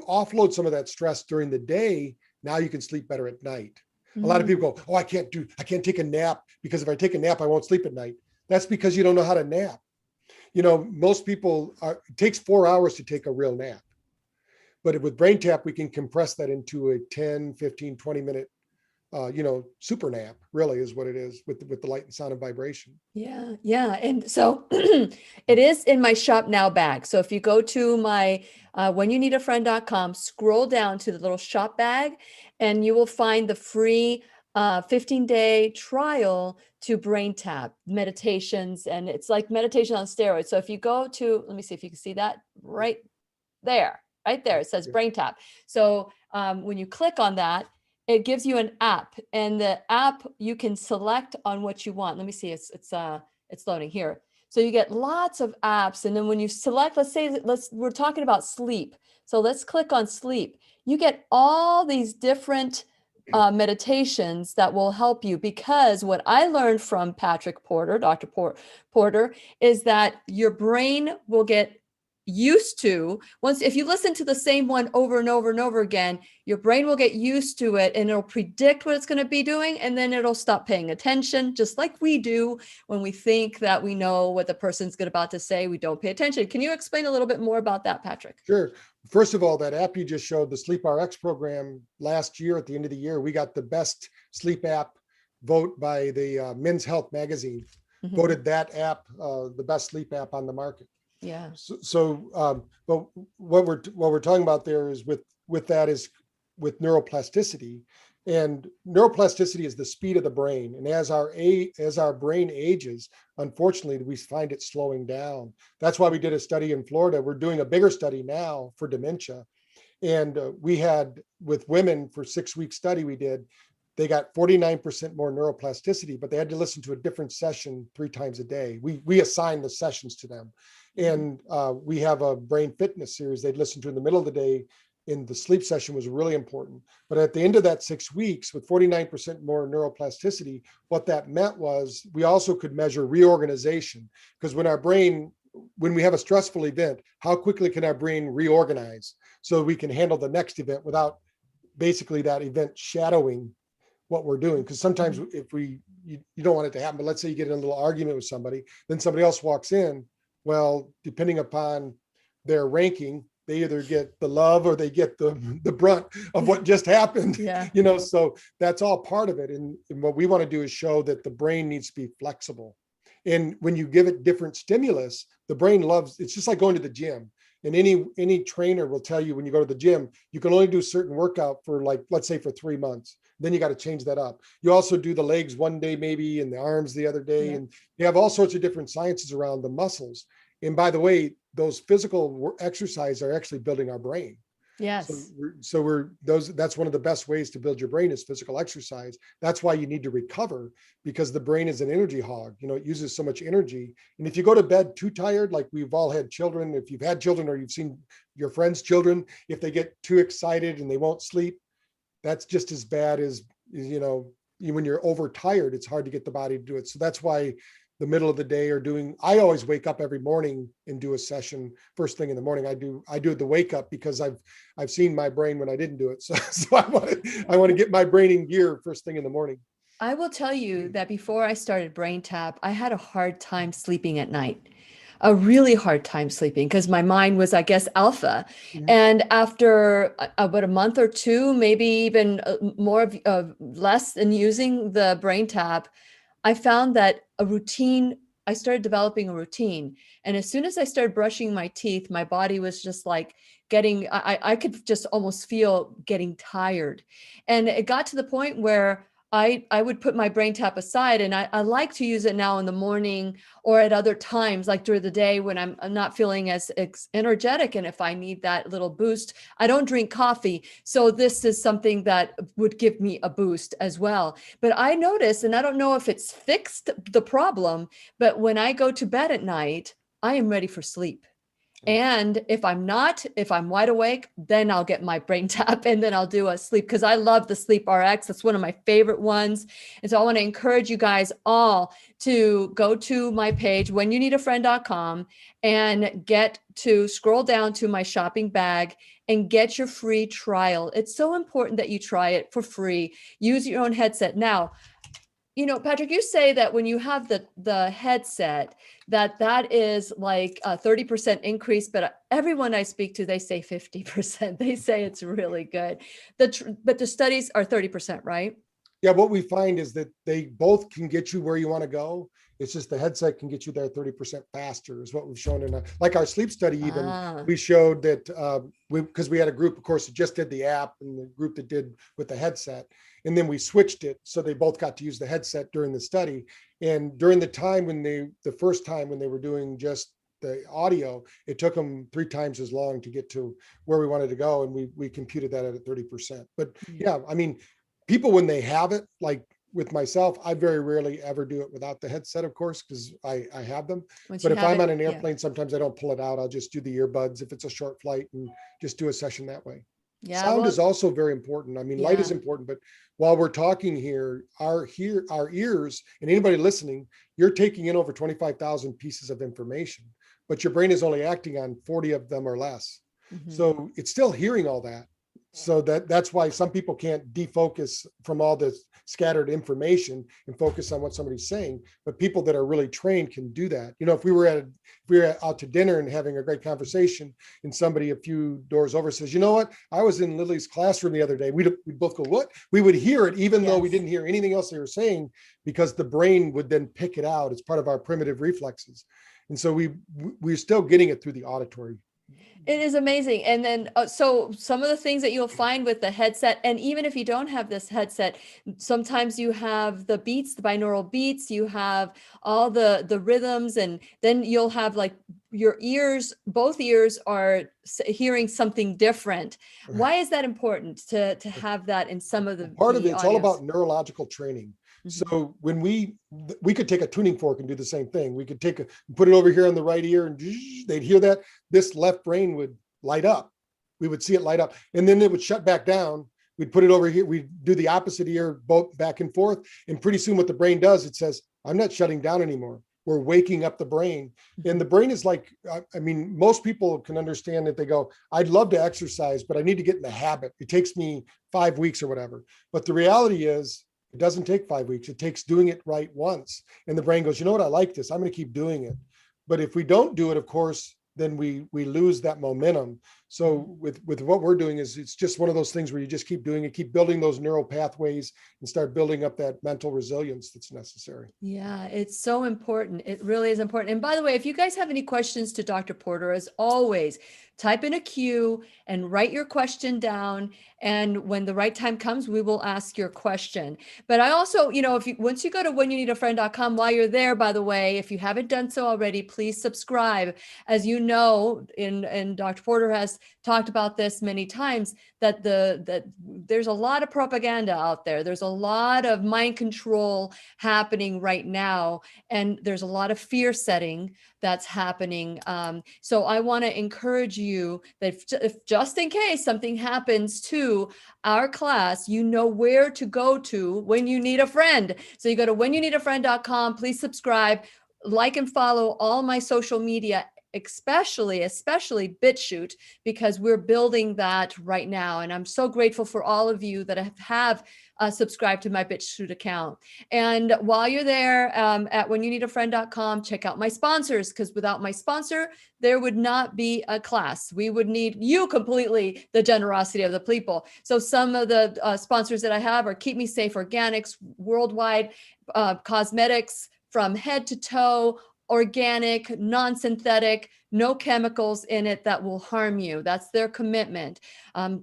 offload some of that stress during the day, now you can sleep better at night. A lot of people go, oh, I can't take a nap because if I take a nap, I won't sleep at night. That's because you don't know how to nap. Most people, it takes 4 hours to take a real nap. But with BrainTap, we can compress that into a 10, 15, 20 minute, super nap, really is what it is with the light and sound and vibration. Yeah. Yeah. And so it is in my shop now bag. So if you go to my whenyouneedafriend.com, scroll down to the little shop bag, and you will find the free 15-day trial to BrainTap meditations. And it's like meditation on steroids. So if you go to, let me see if you can see that right there. Right there, it says BrainTap. So when you click on that, it gives you an app, and the app you can select on what you want. Let me see, it's loading here. So you get lots of apps, and then when you select, we're talking about sleep. So let's click on sleep. You get all these different meditations that will help you, because what I learned from Dr. Porter, is that your brain will get used to, once, if you listen to the same one over and over and over again, your brain will get used to it and it'll predict what it's going to be doing. And then it'll stop paying attention, just like we do when we think that we know what the person's about to say, we don't pay attention. Can you explain a little bit more about that, Patrick? Sure. First of all, that app you just showed, the Sleep RX program, last year at the end of the year, we got the best sleep app vote by the Men's Health magazine. Voted that app the best sleep app on the market. Yeah. But what we're talking about there is with neuroplasticity, and neuroplasticity is the speed of the brain. And as our brain ages, unfortunately, we find it slowing down. That's why we did a study in Florida. We're doing a bigger study now for dementia. And we had, with women, for 6-week study we did, they got 49% more neuroplasticity, but they had to listen to a different session 3 times a day. We assign the sessions to them. And we have a brain fitness series they'd listen to in the middle of the day, and the sleep session was really important. But at the end of that 6 weeks, with 49% more neuroplasticity, what that meant was we also could measure reorganization, because when we have a stressful event, how quickly can our brain reorganize so we can handle the next event without basically that event shadowing what we're doing? Because sometimes if you don't want it to happen, but let's say you get in a little argument with somebody, then somebody else walks in. Well, depending upon their ranking, they either get the love or they get the brunt of what just happened. Yeah. So that's all part of it. And what we want to do is show that the brain needs to be flexible. And when you give it different stimulus, the brain loves, it's just like going to the gym. And any trainer will tell you when you go to the gym, you can only do certain workout for, like, let's say for 3 months. Then you got to change that up. You also do the legs one day maybe, and the arms the other day. Yeah. And you have all sorts of different sciences around the muscles. And by the way, those physical exercises are actually building our brain. Yes. That's one of the best ways to build your brain is physical exercise. That's why you need to recover, because the brain is an energy hog. It uses so much energy. And if you go to bed too tired, like we've all had children, if you've had children or you've seen your friends' children, if they get too excited and they won't sleep, that's just as bad as, when you're overtired, it's hard to get the body to do it. So that's why the middle of the day I always wake up every morning and do a session first thing in the morning. I do the wake up because I've seen my brain when I didn't do it. So I want to get my brain in gear first thing in the morning. I will tell you that before I started BrainTap, I had a hard time sleeping at night. A really hard time sleeping because my mind was, I guess, alpha. Mm-hmm. And after about a month or two, maybe even less than using the BrainTap, I found that I started developing a routine. And as soon as I started brushing my teeth, my body was just like I could just almost feel getting tired. And it got to the point where I would put my BrainTap aside, and I like to use it now in the morning or at other times, like during the day when I'm not feeling as energetic. And if I need that little boost, I don't drink coffee. So this is something that would give me a boost as well. But I notice, and I don't know if it's fixed the problem, but when I go to bed at night, I am ready for sleep. And if I'm wide awake, then I'll get my BrainTap and then I'll do a sleep, because I love the Sleep RX. That's one of my favorite ones. And so I want to encourage you guys all to go to my page, whenyouneedafriend.com, and scroll down to my shopping bag and get your free trial. It's so important that you try it for free. Use your own headset. Now, Patrick, you say that when you have the headset, that is like a 30% increase, but everyone I speak to, they say 50%. They say it's really good. But the studies are 30%, right? Yeah, what we find is that they both can get you where you want to go. It's just the headset can get you there 30% faster is what we've shown in like our sleep study. Even we showed that because we had a group, of course, that just did the app and the group that did with the headset. And then we switched it. So they both got to use the headset during the study. And during the time the first time when they were doing just the audio, it took them 3 times as long to get to where we wanted to go. And we computed that at 30%. But yeah, I mean, people, when they have it, like with myself, I very rarely ever do it without the headset, of course, because I have them. But if I'm on an airplane, sometimes I don't pull it out. I'll just do the ears if it's a short flight and just do a session that way. Yeah, sound is also very important. I mean, light is important, but while we're talking here, our ears, and anybody listening, you're taking in over 25,000 pieces of information. but your brain is only acting on 40 of them or less. So it's still hearing all that. So that's why some people can't defocus from all this scattered information and focus on what somebody's saying. But people that are really trained can do that. You know, if we were out to dinner and having a great conversation, and somebody a few doors over says, "You know what? I was in Lily's classroom the other day." We'd both go, "What?" We would hear it, even though we didn't hear anything else they were saying, because the brain would then pick it out. It's part of our primitive reflexes, and so we're still getting it through the auditory. It is amazing. And then, so some of the things that you'll find with the headset, and even if you don't have this headset, sometimes you have the beats, the binaural beats, you have all the rhythms, and then you'll have like your ears, both ears are hearing something different. Why is that important to have that in some of the part of the it's audios? all about neurological training. So when we could take a tuning fork and do the same thing. We could put it over here on the right ear, and they'd hear that. This left brain would light up. We would see it light up, and then it would shut back down. We'd put it over here. We'd do the opposite ear, both back and forth. And pretty soon what the brain does, it says, "I'm not shutting down anymore." We're waking up the brain. And the brain is like, I mean, most people can understand that. They go, "I'd love to exercise, but I need to get in the habit. It takes me 5 weeks or whatever." But the reality is, it doesn't take 5 weeks. It takes doing it right once. And the brain goes, "You know what? I like this. I'm going to keep doing it." But if we don't do it, of course, then we lose that momentum. So with what we're doing is, it's just one of those things where you just keep doing it, keep building those neural pathways, and start building up that mental resilience that's necessary. Yeah, it's so important. It really is important. And by the way, if you guys have any questions to Dr. Porter, as always, type in a Q and write your question down. And when the right time comes, we will ask your question. But I also, you know, once you go to whenyounneedafriend.com, while you're there, by the way, if you haven't done so already, please subscribe. As you know, and Dr. Porter has talked about this many times, that there's a lot of propaganda out there. There's a lot of mind control happening right now, and there's a lot of fear setting that's happening. So I want to encourage you that if just in case something happens to our class, you know where to go to when you need a friend. So you go to whenyounneedafriend.com, please subscribe, like and follow all my social media, especially BitChute, because we're building that right now. And I'm so grateful for all of you that have subscribed to my BitChute account. And while you're there at whenyounneedafriend.com, check out my sponsors, because without my sponsor, there would not be a class. We would need you completely, the generosity of the people. So some of the sponsors that I have are Keep Me Safe Organics, Worldwide Cosmetics from head to toe, organic, non-synthetic, no chemicals in it that will harm you. That's their commitment.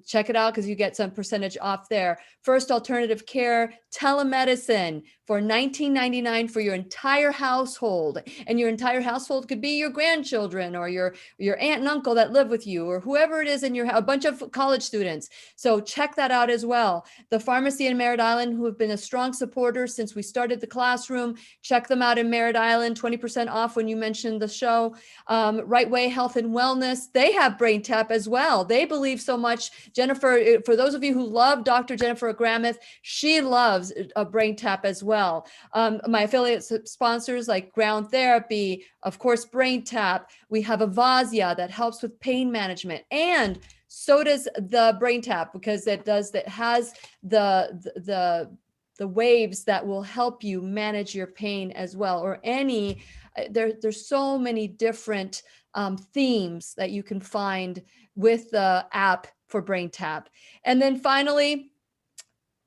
Check it out because you get some percentage off there. First Alternative Care, telemedicine for $19.99 for your entire household. And your entire household could be your grandchildren or your aunt and uncle that live with you, or whoever it is in your house, a bunch of college students. So check that out as well. The pharmacy in Merritt Island, who have been a strong supporter since we started the classroom, check them out in Merritt Island, 20% off when you mention the show. Right Way Health and Wellness, they have BrainTap as well. They believe so much. Jennifer, for those of you who love Dr. Jennifer Gramuth, she loves a BrainTap as well. My affiliate sponsors like Ground Therapy, of course, BrainTap. We have Avazia that helps with pain management, and so does the BrainTap, because it has the waves that will help you manage your pain as well, or any. There's so many different themes that you can find with the app for BrainTap. And then finally,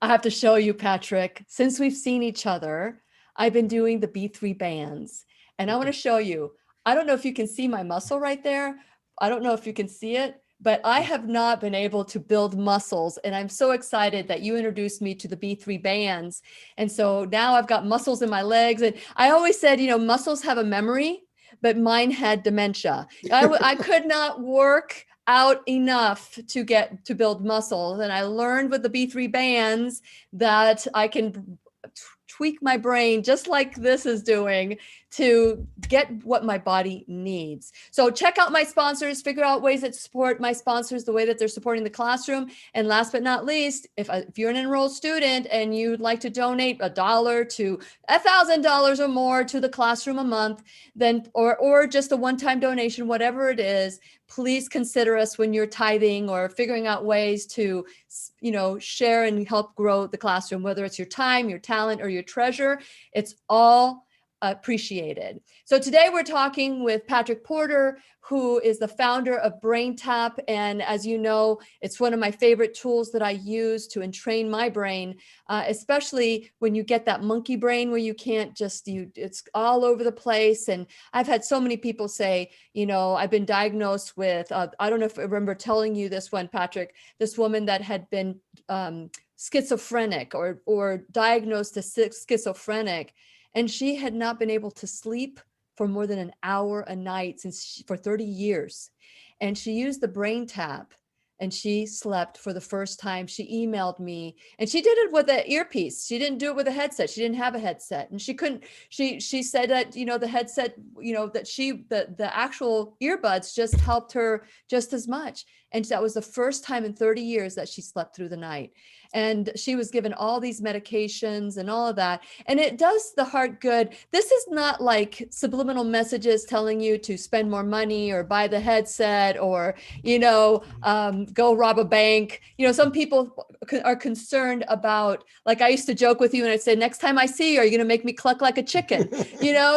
I have to show you, Patrick, since we've seen each other, I've been doing the B3 bands, and I want to show you. I don't know if you can see my muscle right there. I don't know if you can see it, but I have not been able to build muscles. And I'm so excited that you introduced me to the B3 bands. And so now I've got muscles in my legs. And I always said, you know, muscles have a memory, but mine had dementia. I could not work out enough to build muscles. And I learned with the B3 bands that I can tweak my brain just like this is doing to get what my body needs. So check out my sponsors, figure out ways that support my sponsors the way that they're supporting the classroom. And last but not least, if you're an enrolled student and you'd like to donate $1 to $1,000 or more to the classroom a month, then or just a one-time donation, whatever it is, please consider us when you're tithing or figuring out ways to, share and help grow the classroom, whether it's your time, your talent, or your treasure. It's all appreciated. So today we're talking with Patrick Porter, who is the founder of BrainTap. And as you know, it's one of my favorite tools that I use to entrain my brain, especially when you get that monkey brain where you can't it's all over the place. And I've had so many people say, I've been diagnosed with, I don't know if I remember telling you this one, Patrick, this woman that had been schizophrenic or diagnosed as schizophrenic. And she had not been able to sleep for more than an hour a night for 30 years. And she used the BrainTap and she slept for the first time. She emailed me and she did it with an earpiece. She didn't do it with a headset. She didn't have a headset. And she said that, the headset, that the actual earbuds just helped her just as much. And that was the first time in 30 years that she slept through the night. And she was given all these medications and all of that. And it does the heart good. This is not like subliminal messages telling you to spend more money or buy the headset or, go rob a bank. Some people are concerned about, like I used to joke with you and I'd say, next time I see you, are you going to make me cluck like a chicken?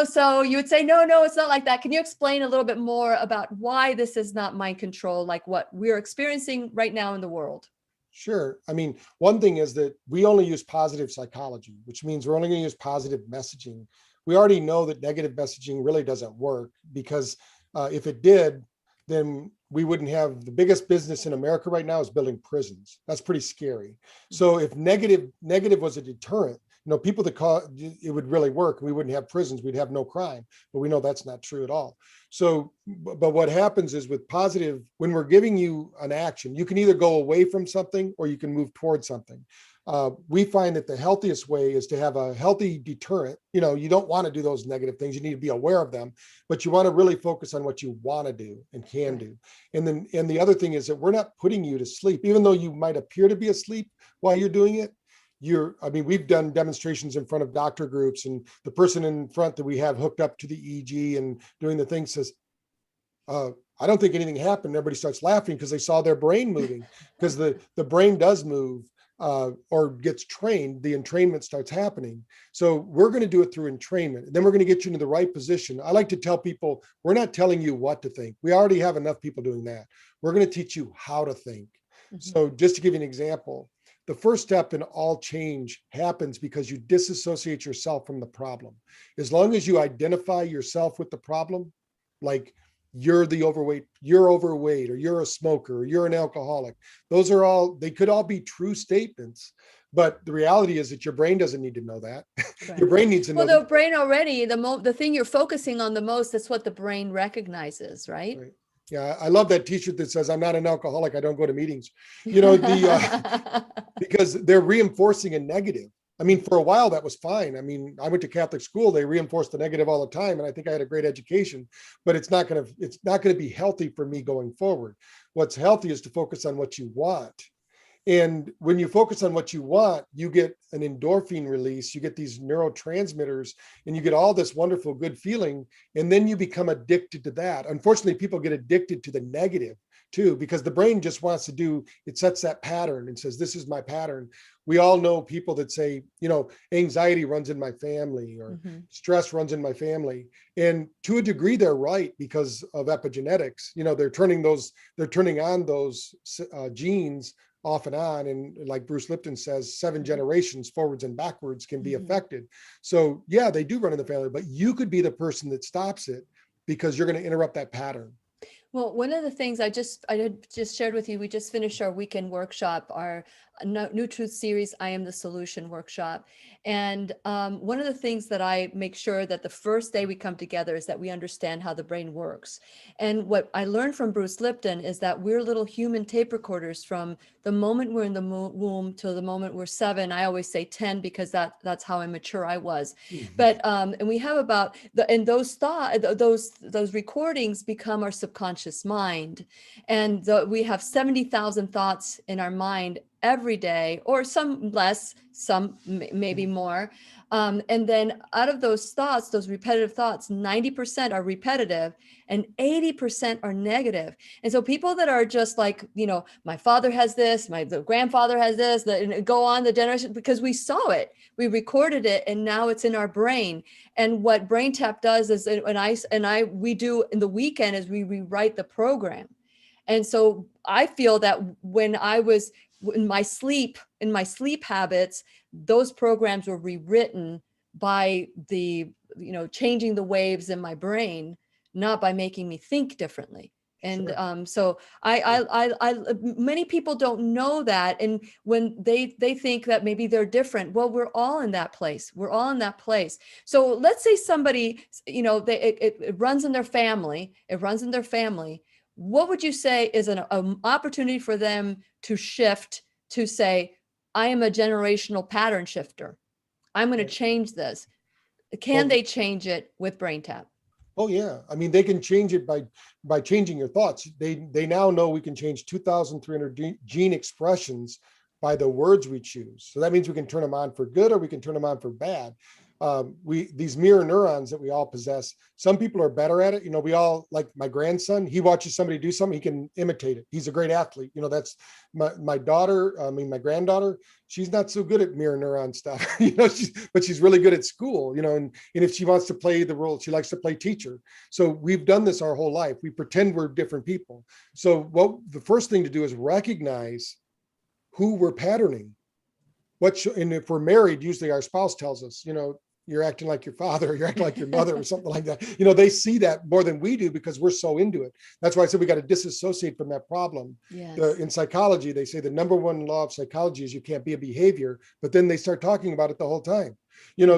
So you would say, no, it's not like that. Can you explain a little bit more about why this is not mind control, like what we're experiencing right now in the world? Sure. I mean, one thing is that we only use positive psychology, which means we're only going to use positive messaging. We already know that negative messaging really doesn't work because if it did, then we wouldn't have the biggest business in America right now is building prisons. That's pretty scary. So if negative was a deterrent, people that call it would really work. We wouldn't have prisons. We'd have no crime, but we know that's not true at all. So, but what happens is with positive, when we're giving you an action, you can either go away from something or you can move towards something. We find that the healthiest way is to have a healthy deterrent. You don't want to do those negative things. You need to be aware of them, but you want to really focus on what you want to do and can do. And the other thing is that we're not putting you to sleep, even though you might appear to be asleep while you're doing it. We've done demonstrations in front of doctor groups, and the person in front that we have hooked up to the EEG and doing the thing says, I don't think anything happened. Everybody starts laughing because they saw their brain moving, because the brain does move or gets trained. The entrainment starts happening. So we're going to do it through entrainment. And then we're going to get you into the right position. I like to tell people, we're not telling you what to think. We already have enough people doing that. We're going to teach you how to think. Mm-hmm. So just to give you an example, the first step in all change happens because you disassociate yourself from the problem. As long as you identify yourself with the problem, like you're overweight, or you're a smoker, or you're an alcoholic, they could all be true statements. But the reality is that your brain doesn't need to know that. Right. Your brain needs to know. Well, the brain already, the thing you're focusing on the most, that's what the brain recognizes, right? Right. Yeah, I love that t-shirt that says, I'm not an alcoholic, I don't go to meetings. Because they're reinforcing a negative. I mean, for a while that was fine. I mean, I went to Catholic school, they reinforced the negative all the time, and I think I had a great education, but it's not going to be healthy for me going forward. What's healthy is to focus on what you want. And when you focus on what you want, you get an endorphin release, you get these neurotransmitters, and you get all this wonderful good feeling. And then you become addicted to that. Unfortunately, people get addicted to the negative too, because the brain just wants to it sets that pattern and says, this is my pattern. We all know people that say, anxiety runs in my family, or stress runs in my family. And to a degree, they're right because of epigenetics. They're turning on those genes off and on. And like Bruce Lipton says, 7 generations forwards and backwards can be affected. So yeah, they do run in the family, but you could be the person that stops it because you're going to interrupt that pattern. Well, one of the things I had just shared with you, we just finished our weekend workshop, our New Truth series, I Am the Solution workshop. And one of the things that I make sure that the first day we come together is that we understand how the brain works. And what I learned from Bruce Lipton is that we're little human tape recorders from the moment we're in the womb to the moment we're 7. I always say 10 because that's how immature I was. But and we have about and those recordings become our subconscious mind, and we have 70,000 thoughts in our mind every day, or some less, some maybe more. And then out of those thoughts, those repetitive thoughts, 90% are repetitive and 80% are negative. And so people that are just like, my father has this, the grandfather has this, and go on the generation, because we saw it, we recorded it, and now it's in our brain. And what BrainTap does is, we do in the weekend, is we rewrite the program. And so I feel that when I was in my sleep habits, those programs were rewritten by the, changing the waves in my brain, not by making me think differently. And sure. So many people don't know that. And when they think that maybe they're different, well, we're all in that place. We're all in that place. So let's say somebody, it runs in their family. What would you say is an opportunity for them to shift, to say, I am a generational pattern shifter. I'm going to change this. Can they change it with BrainTap? Oh yeah. I mean, they can change it by changing your thoughts. They now know we can change 2,300 gene expressions by the words we choose. So that means we can turn them on for good, or we can turn them on for bad. These mirror neurons that we all possess, some people are better at it. We all, like my grandson, he watches somebody do something, he can imitate it. He's a great athlete. That's my daughter. My granddaughter, she's not so good at mirror neuron stuff, but she's really good at school, and if she wants to play the role, she likes to play teacher. So we've done this our whole life. We pretend we're different people. So the first thing to do is recognize who we're patterning. And if we're married, usually our spouse tells us, you're acting like your father, or you're acting like your mother, or something like that. They see that more than we do because we're so into it. That's why I said we got to disassociate from that problem. Yes. In psychology, they say the number one law of psychology is you can't be a behavior, but then they start talking about it the whole time.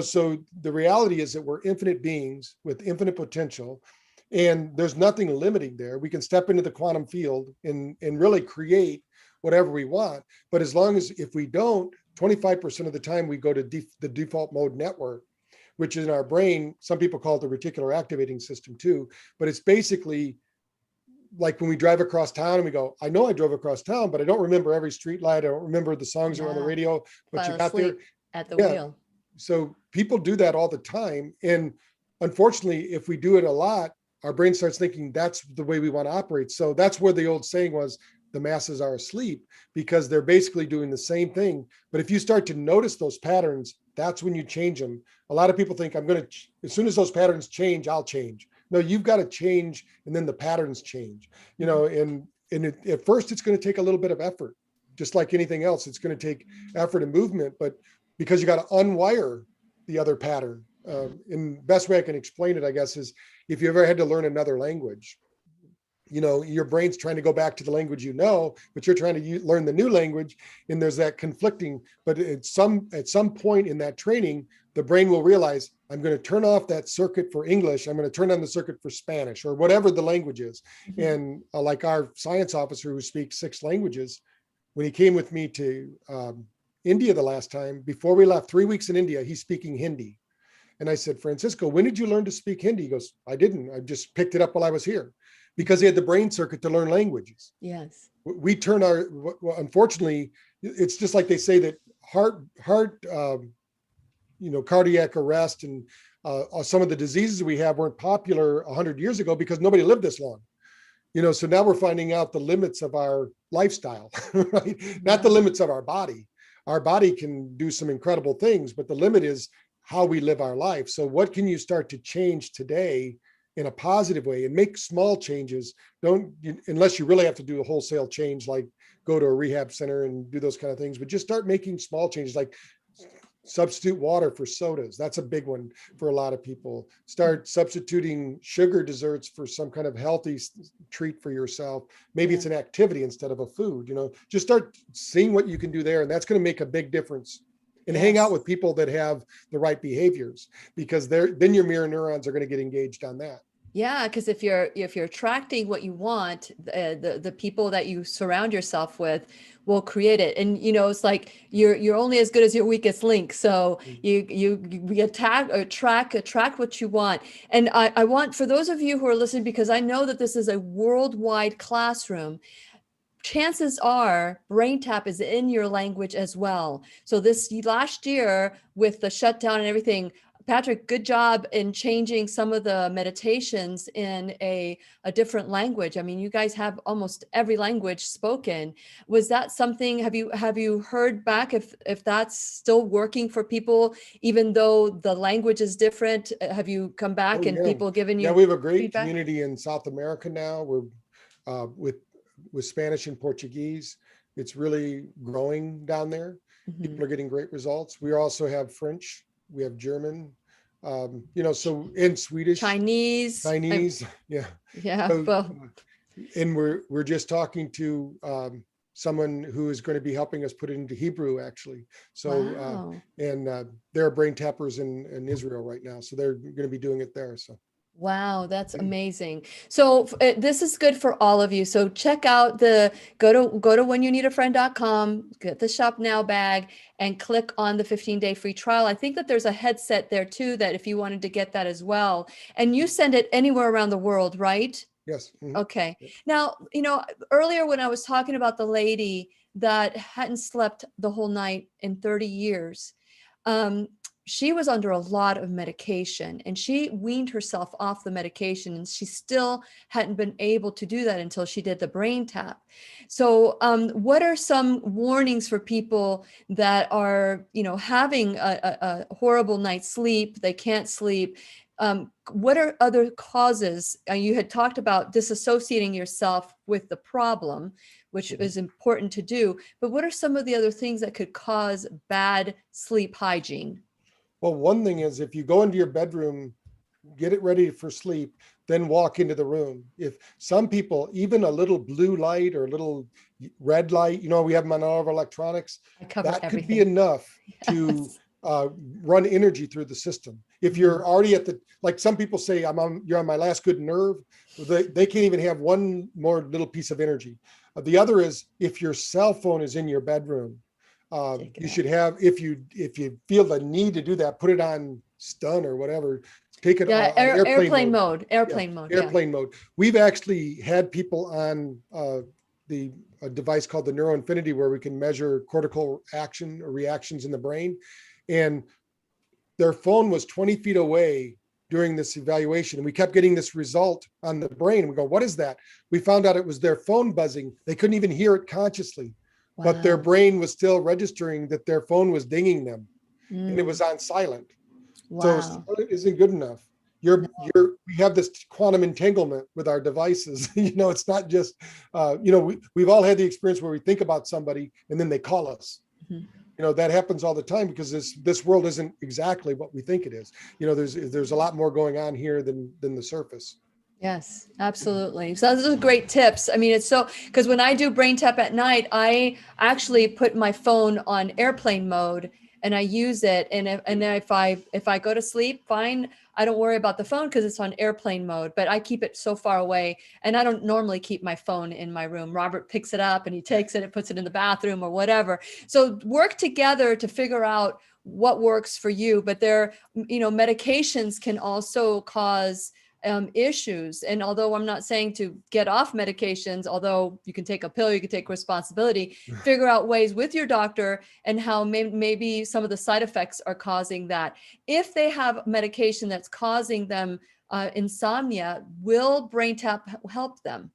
So the reality is that we're infinite beings with infinite potential, and there's nothing limiting there. We can step into the quantum field and really create whatever we want. But as long as, if we don't, 25% of the time we go to the default mode network, which is in our brain. Some people call it the reticular activating system too, but it's basically like when we drive across town and we go, I know I drove across town, but I don't remember every street light. I don't remember the songs that are on the radio, but you got there at the wheel. So people do that all the time. And unfortunately, if we do it a lot, our brain starts thinking that's the way we want to operate. So that's where the old saying was, the masses are asleep, because they're basically doing the same thing. But if you start to notice those patterns, that's when you change them. A lot of people think as soon as those patterns change, I'll change. No, you've got to change, and then the patterns change, and at first it's going to take a little bit of effort, just like anything else. It's going to take effort and movement, but because you got to unwire the other pattern. And the best way I can explain it, I guess, is if you ever had to learn another language, your brain's trying to go back to the language, but you're trying to learn the new language, and there's that conflicting. But at some point in that training, the brain will realize, I'm going to turn off that circuit for English. I'm going to turn on the circuit for Spanish, or whatever the language is. Mm-hmm. And like our science officer who speaks 6 languages, when he came with me to India the last time, before we left, 3 weeks in India, he's speaking Hindi. And I said, Francisco, when did you learn to speak Hindi? He goes, I didn't. I just picked it up while I was here. Because he had the brain circuit to learn languages. Yes. We turn unfortunately, it's just like they say that heart, cardiac arrest and some of the diseases we have weren't popular 100 years ago because nobody lived this long. So now we're finding out the limits of our lifestyle, right? Not the limits of our body. Our body can do some incredible things, but the limit is how we live our life. So what can you start to change today in a positive way, and make small changes? Unless you really have to do a wholesale change, like go to a rehab center and do those kind of things, but just start making small changes, like substitute water for sodas. That's a big one for a lot of people. Start substituting sugar desserts for some kind of healthy treat for yourself. Maybe it's an activity instead of a food, just start seeing what you can do there. And that's going to make a big difference. And hang out with people that have the right behaviors, because then your mirror neurons are going to get engaged on that. Yeah, because if you're attracting what you want, the people that you surround yourself with will create it. And it's like you're only as good as your weakest link. So you attract what you want. And I want, for those of you who are listening, because I know that this is a worldwide classroom, chances are BrainTap is in your language as well. So this last year with the shutdown and everything, Patrick, good job in changing some of the meditations in a different language. I mean, you guys have almost every language spoken. Was that something, have you heard back if that's still working for people, even though the language is different? Have you come back and people giving you we have a great feedback? Community in South America now. We're with Spanish and Portuguese. It's really growing down there. People are getting great results. We also have French, we have German, so in Swedish, Chinese, yeah. So, well, and we're just talking to someone who is going to be helping us put it into Hebrew, actually. So, wow. There are brain tappers in Israel right now, so they're going to be doing it there. So. Wow, that's amazing. So this is good for all of you. So check out go to whenyouneedafriend.com, get the Shop Now bag, and click on the 15-day free trial. I think that there's a headset there too, that if you wanted to get that as well. And you send it anywhere around the world, right? Yes. Mm-hmm. Okay. Now, earlier when I was talking about the lady that hadn't slept the whole night in 30 years, she was under a lot of medication, and she weaned herself off the medication, and she still hadn't been able to do that until she did the BrainTap. So what are some warnings for people that are, having a horrible night's sleep, they can't sleep? What are other causes? You had talked about disassociating yourself with the problem, which is important to do, but what are some of the other things that could cause bad sleep hygiene? Well, one thing is, if you go into your bedroom, get it ready for sleep, then walk into the room. If some people, even a little blue light or a little red light, we have them on all of our electronics, that could be enough to run energy through the system. If you're already like some people say, you're on my last good nerve, they can't even have one more little piece of energy. The other is, if your cell phone is in your bedroom, you should have, if you feel the need to do that, put it on stun or whatever. Take it on airplane mode. Airplane mode. We've actually had people on a device called the NeuroInfinity, where we can measure cortical action or reactions in the brain, and their phone was 20 feet away during this evaluation, and we kept getting this result on the brain. We go, what is that? We found out it was their phone buzzing. They couldn't even hear it consciously. Wow. But their brain was still registering that their phone was dinging them, and it was on silent. Wow. So it isn't good enough. We have this quantum entanglement with our devices. It's not just, we've all had the experience where we think about somebody and then they call us. Mm-hmm. That happens all the time, because this world isn't exactly what we think it is. There's a lot more going on here than the surface. Yes, absolutely. So those are great tips. I mean, it's because when I do BrainTap at night, I actually put my phone on airplane mode and I use it. And if I go to sleep, fine, I don't worry about the phone because it's on airplane mode, but I keep it so far away, and I don't normally keep my phone in my room. Robert picks it up and he takes it and puts it in the bathroom or whatever. So work together to figure out what works for you. But medications can also cause issues. And although I'm not saying to get off medications, although you can take a pill, you can take responsibility, figure out ways with your doctor and how maybe some of the side effects are causing that. If they have medication that's causing them insomnia, will BrainTap help them?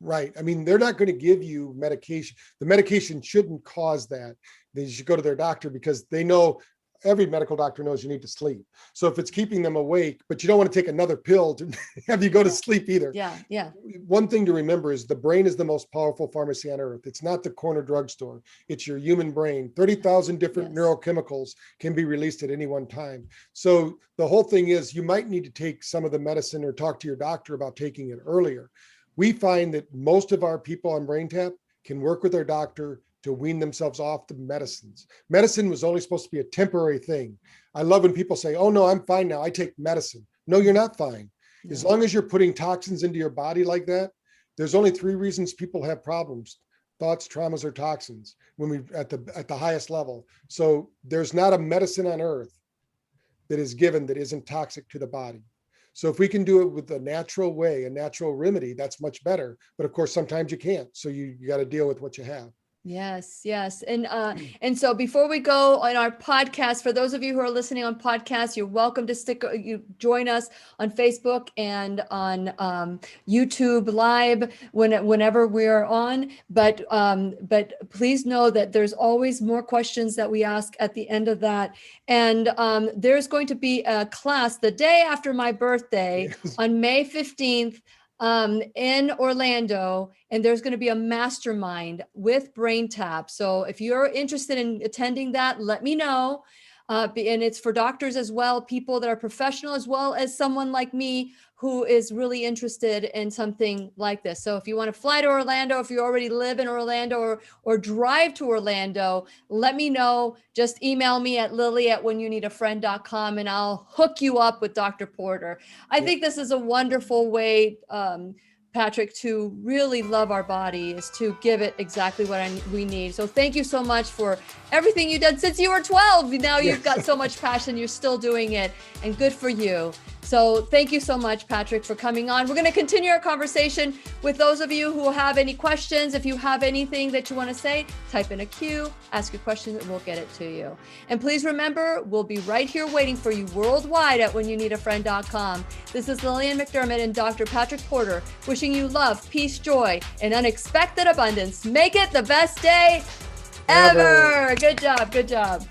Right. I mean, they're not going to give you medication. The medication shouldn't cause that. They should go to their doctor, because they know every medical doctor knows you need to sleep. So if it's keeping them awake, but you don't want to take another pill to have you go to sleep either. Yeah. One thing to remember is the brain is the most powerful pharmacy on earth. It's not the corner drugstore. It's your human brain. 30,000 different neurochemicals can be released at any one time. So the whole thing is you might need to take some of the medicine or talk to your doctor about taking it earlier. We find that most of our people on BrainTap can work with their doctor to wean themselves off the medicines. Medicine was only supposed to be a temporary thing. I love when people say, oh no, I'm fine now, I take medicine. No, you're not fine. As long as you're putting toxins into your body like that, there's only 3 reasons people have problems: thoughts, traumas, or toxins when we at the highest level. So there's not a medicine on earth that is given that isn't toxic to the body. So if we can do it with a natural way, a natural remedy, that's much better. But of course, sometimes you can't. So you got to deal with what you have. Yes. And so before we go on our podcast, for those of you who are listening on podcasts, you're welcome to join us on Facebook and on YouTube Live whenever we're on. But please know that there's always more questions that we ask at the end of that. And there's going to be a class the day after my birthday on May 15th. In Orlando, and there's going to be a mastermind with BrainTap. So if you're interested in attending that, let me know. And it's for doctors as well, people that are professional, as well as someone like me who is really interested in something like this. So if you want to fly to Orlando, if you already live in Orlando or drive to Orlando, let me know. Just email me at lily@whenyounneedafriend.com and I'll hook you up with Dr. Porter. I think this is a wonderful way, Patrick, to really love our body, is to give it exactly what we need. So thank you so much for everything you've done since you were 12. Now you've got so much passion, you're still doing it, and good for you. So thank you so much, Patrick, for coming on. We're going to continue our conversation with those of you who have any questions. If you have anything that you want to say, type in a Q, ask your question, and we'll get it to you. And please remember, we'll be right here waiting for you worldwide at whenyouneedafriend.com. This is Lillian McDermott and Dr. Patrick Porter wishing you love, peace, joy, and unexpected abundance. Make it the best day ever. Good job. Good job.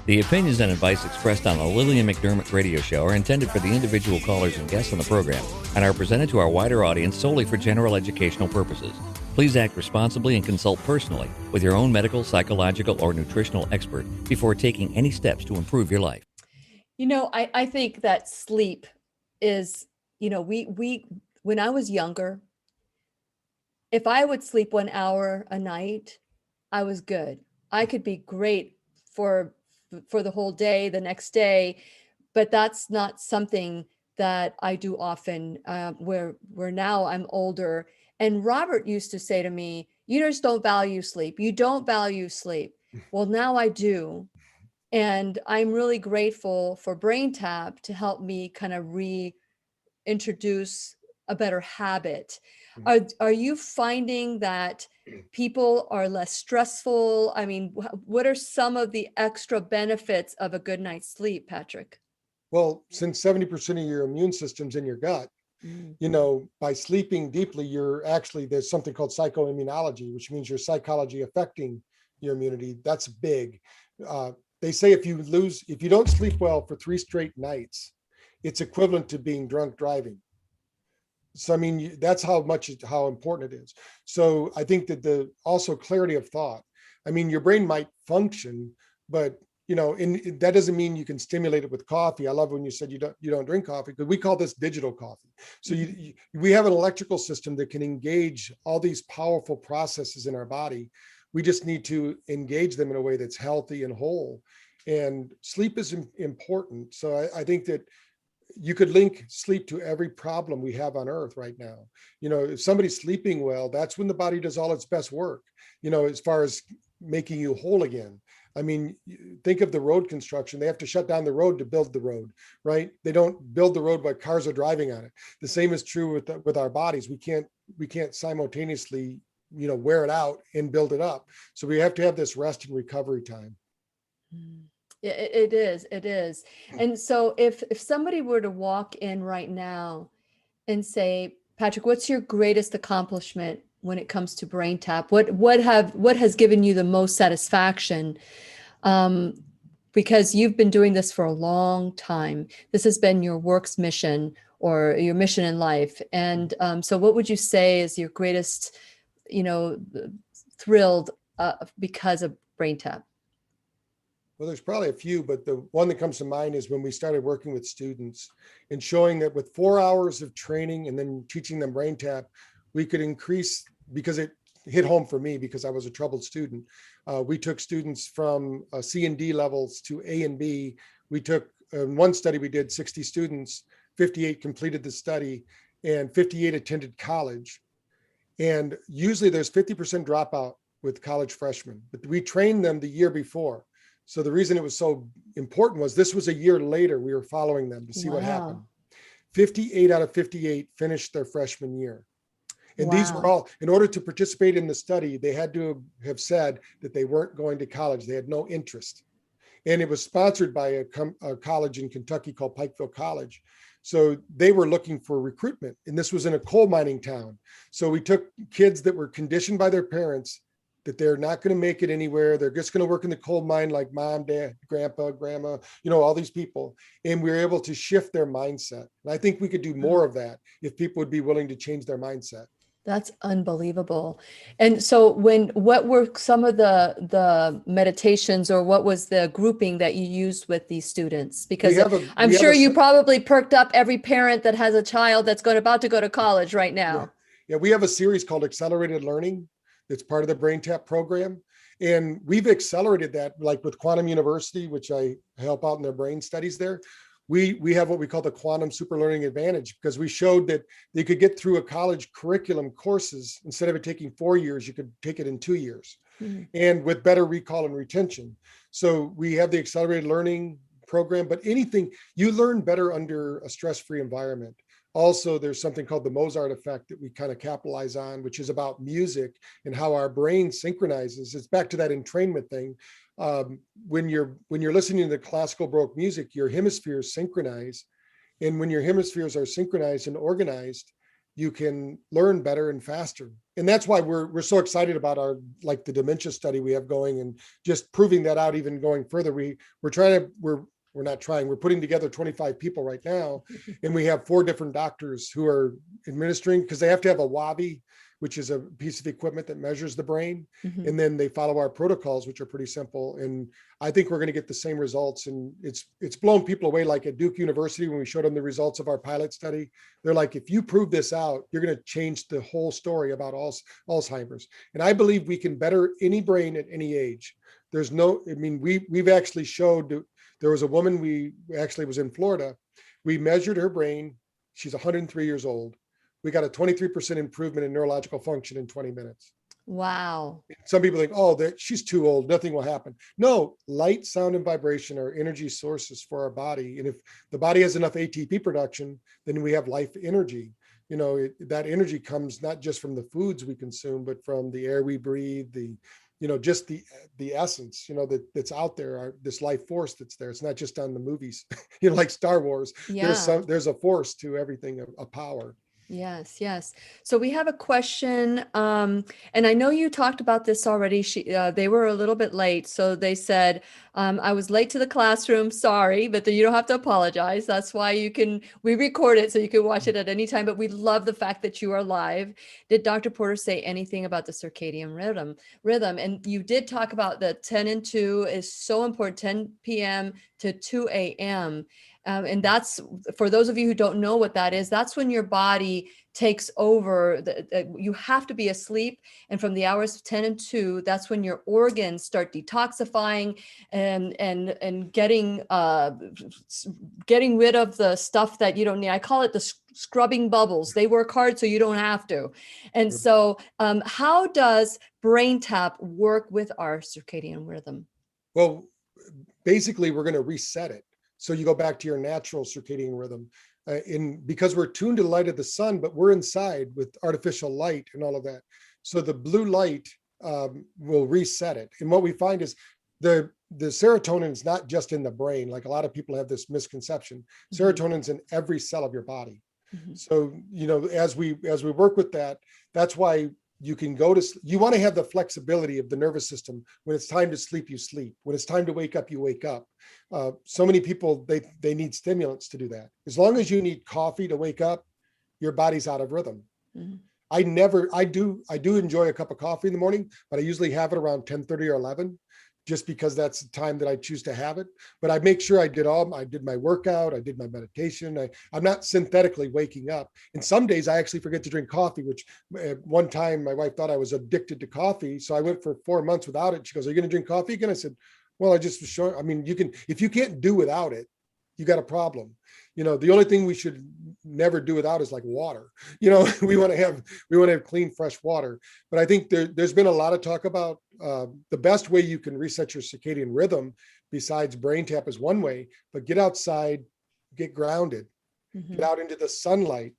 The opinions and advice expressed on the Lillian McDermott radio show are intended for the individual callers and guests on the program and are presented to our wider audience solely for general educational purposes. Please act responsibly and consult personally with your own medical, psychological, or nutritional expert before taking any steps to improve your life. You know, I think that sleep is, you know, we when I was younger, if I would sleep 1 hour a night, I was good. I could be great for the whole day, the next day, but that's not something that I do often, where now I'm older. And Robert used to say to me, you just don't value sleep. You don't value sleep. Well, now I do. And I'm really grateful for BrainTap to help me kind of reintroduce a better habit. Are you finding that people are less stressful? I mean, what are some of the extra benefits of a good night's sleep, Patrick? Well, since 70% of your immune system's in your gut, you know, by sleeping deeply, there's something called psychoimmunology, which means your psychology affecting your immunity. That's big. They say if you don't sleep well for 3 straight nights, it's equivalent to being drunk driving. So, I mean, that's how important it is. So I think that also clarity of thought. I mean, your brain might function, but you know, that doesn't mean you can stimulate it with coffee. I love when you said you don't drink coffee, because we call this digital coffee. So we have an electrical system that can engage all these powerful processes in our body. We just need to engage them in a way that's healthy and whole. And sleep is important. So I think that you could link sleep to every problem we have on earth right now. You know, if somebody's sleeping well, that's when the body does all its best work, you know, as far as making you whole again. I mean, think of the road construction. They have to shut down the road to build the road, right? They don't build the road while cars are driving on it. The same is true with our bodies. We can't simultaneously, you know, wear it out and build it up. So we have to have this rest and recovery time. It is. And so if somebody were to walk in right now and say, Patrick, what's your greatest accomplishment when it comes to BrainTap? What has given you the most satisfaction? Because you've been doing this for a long time. This has been your work's mission or your mission in life. And so what would you say is your greatest, thrilled because of BrainTap? Well, there's probably a few, but the one that comes to mind is when we started working with students and showing that with 4 hours of training and then teaching them BrainTap, we could increase, because it hit home for me because I was a troubled student. We took students from C and D levels to A and B. We took, in one study we did 60 students, 58 completed the study and 58 attended college. And usually there's 50% dropout with college freshmen, but we trained them the year before. So the reason it was so important was this was a year later, we were following them to see what happened. 58 out of 58 finished their freshman year. And these were all, in order to participate in the study, they had to have said that they weren't going to college. They had no interest. And it was sponsored by a college in Kentucky called Pikeville College. So they were looking for recruitment. And this was in a coal mining town. So we took kids that were conditioned by their parents that they're not going to make it anywhere. They're just going to work in the coal mine like mom, dad, grandpa, grandma, all these people. And we were able to shift their mindset. And I think we could do more of that if people would be willing to change their mindset. That's unbelievable. And so what were some of the meditations, or what was the grouping that you used with these students? Because I'm sure you probably perked up every parent that has a child that's about to go to college right now. Yeah, we have a series called Accelerated Learning that's part of the BrainTap program. And we've accelerated that, like with Quantum University, which I help out in their brain studies there. We have what we call the Quantum Super Learning Advantage, because we showed that they could get through a college curriculum courses. Instead of it taking 4 years, you could take it in 2 years, and with better recall and retention. So we have the accelerated learning program, but anything, you learn better under a stress-free environment. Also, there's something called the Mozart Effect that we kind of capitalize on, which is about music and how our brain synchronizes. It's back to that entrainment thing. When you're listening to the classical Baroque music, your hemispheres synchronize. And when your hemispheres are synchronized and organized, you can learn better and faster. And that's why we're so excited about the dementia study we have going, and just proving that out even going further. We're putting together 25 people right now, and we have 4 different doctors who are administering, because they have to have a WAVI, which is a piece of equipment that measures the brain. And then they follow our protocols, which are pretty simple. And I think we're going to get the same results. And it's blown people away. Like at Duke University, when we showed them the results of our pilot study, they're like, if you prove this out, you're going to change the whole story about Alzheimer's. And I believe we can better any brain at any age. We've actually showed. There was a woman, was in Florida. We measured her brain. She's 103 years old. We got a 23% improvement in neurological function in 20 minutes. Wow. Some people think, she's too old, nothing will happen. No, light, sound, and vibration are energy sources for our body. And if the body has enough ATP production, then we have life energy. That energy comes not just from the foods we consume, but from the air we breathe, just the essence, that's out there, this life force that's there. It's not just on the movies, like Star Wars. Yeah. There's a force to everything, a power. Yes, yes. So we have a question, and I know you talked about this already. They were a little bit late, so they said, "I was late to the classroom. Sorry, but you don't have to apologize. That's why we record it so you can watch it at any time. But we love the fact that you are live." Did Dr. Porter say anything about the circadian rhythm? And you did talk about the 10 and 2 is so important, 10 p.m. to 2 a.m. And that's, for those of you who don't know what that is, that's when your body takes over. You have to be asleep. And from the hours of 10 and 2, that's when your organs start detoxifying and getting rid of the stuff that you don't need. I call it the scrubbing bubbles. They work hard so you don't have to. And so how does BrainTap work with our circadian rhythm? Well, basically, we're going to reset it. So you go back to your natural circadian rhythm, because we're tuned to the light of the sun, but we're inside with artificial light and all of that. So the blue light will reset it. And what we find is the serotonin is not just in the brain. Like a lot of people have this misconception. Serotonin's in every cell of your body. So, as we work with that, that's why you can go to, you want to have the flexibility of the nervous system. When it's time to sleep, you sleep. When it's time to wake up, you wake up. So many people, they need stimulants to do that. As long as you need coffee to wake up, your body's out of rhythm. I do enjoy a cup of coffee in the morning, but I usually have it around 10:30 or 11, just because that's the time that I choose to have it. But I make sure I did my workout, I did my meditation. I'm not synthetically waking up. And some days I actually forget to drink coffee, which one time my wife thought I was addicted to coffee. So I went for 4 months without it. She goes, "Are you going to drink coffee again?" I said, "Well, I just was showing, if you can't do without it, you got a problem." The only thing we should never do without is like water. We want to have clean, fresh water. But I think there's been a lot of talk about the best way you can reset your circadian rhythm, besides BrainTap, is one way, but get outside, get grounded, get out into the sunlight,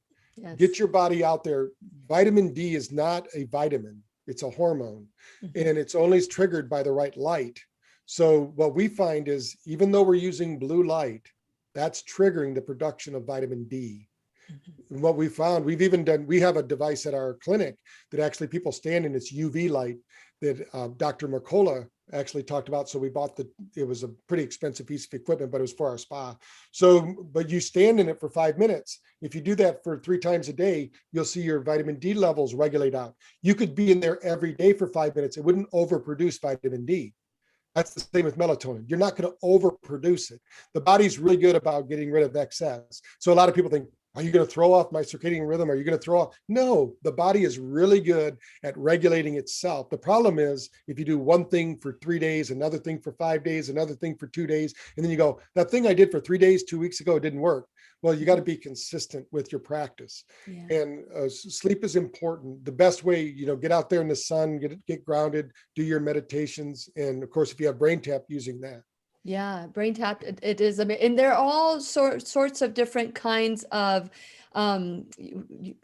get your body out there. Vitamin D is not a vitamin, it's a hormone, and it's only triggered by the right light. So what we find is, even though we're using blue light, that's triggering the production of vitamin D. And what we found, we have a device at our clinic that actually people stand in. It's UV light that Dr. Mercola actually talked about. So we bought it was a pretty expensive piece of equipment, but it was for our spa. So, but you stand in it for 5 minutes. If you do that for 3 times a day, you'll see your vitamin D levels regulate out. You could be in there every day for 5 minutes. It wouldn't overproduce vitamin D. That's the same with melatonin. You're not going to overproduce it. The body's really good about getting rid of excess. So a lot of people think, are you going to throw off my circadian rhythm? Are you going to throw off? No, the body is really good at regulating itself. The problem is, if you do one thing for 3 days, another thing for 5 days, another thing for 2 days, and then you go, that thing I did for 3 days, 2 weeks ago, it didn't work. Well, you got to be consistent with your practice. And sleep is important. The best way, get out there in the sun, get grounded, do your meditations. And of course, if you have BrainTap, using that. Yeah, BrainTap, it is, and they're all sorts of different kinds of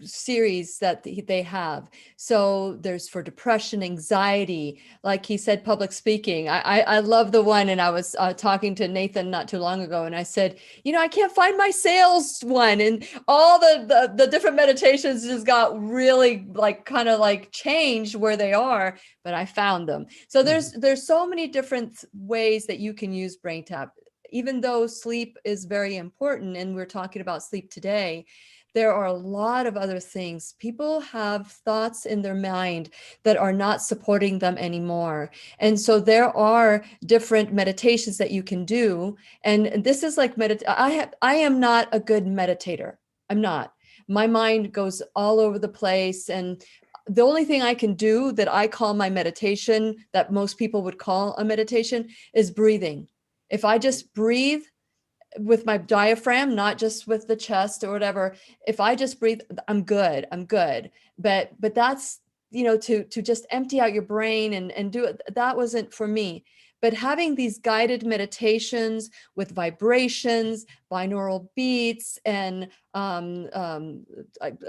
series that they have. So there's for depression, anxiety, like he said, public speaking. I love the one, and I was talking to Nathan not too long ago, and I said, I can't find my sales one, and all the different meditations just got really kind of changed where they are, but I found them. So there's so many different ways that you can use BrainTap. Even though sleep is very important, and we're talking about sleep today, there are a lot of other things. People have thoughts in their mind that are not supporting them anymore. And so there are different meditations that you can do. And this is like I am not a good meditator. I'm not. My mind goes all over the place. And the only thing I can do that I call my meditation, that most people would call a meditation, is breathing. If I just breathe with my diaphragm, not just with the chest or whatever, if I just breathe, I'm good. But that's, to just empty out your brain and do it, that wasn't for me. But having these guided meditations with vibrations, binaural beats, and I'm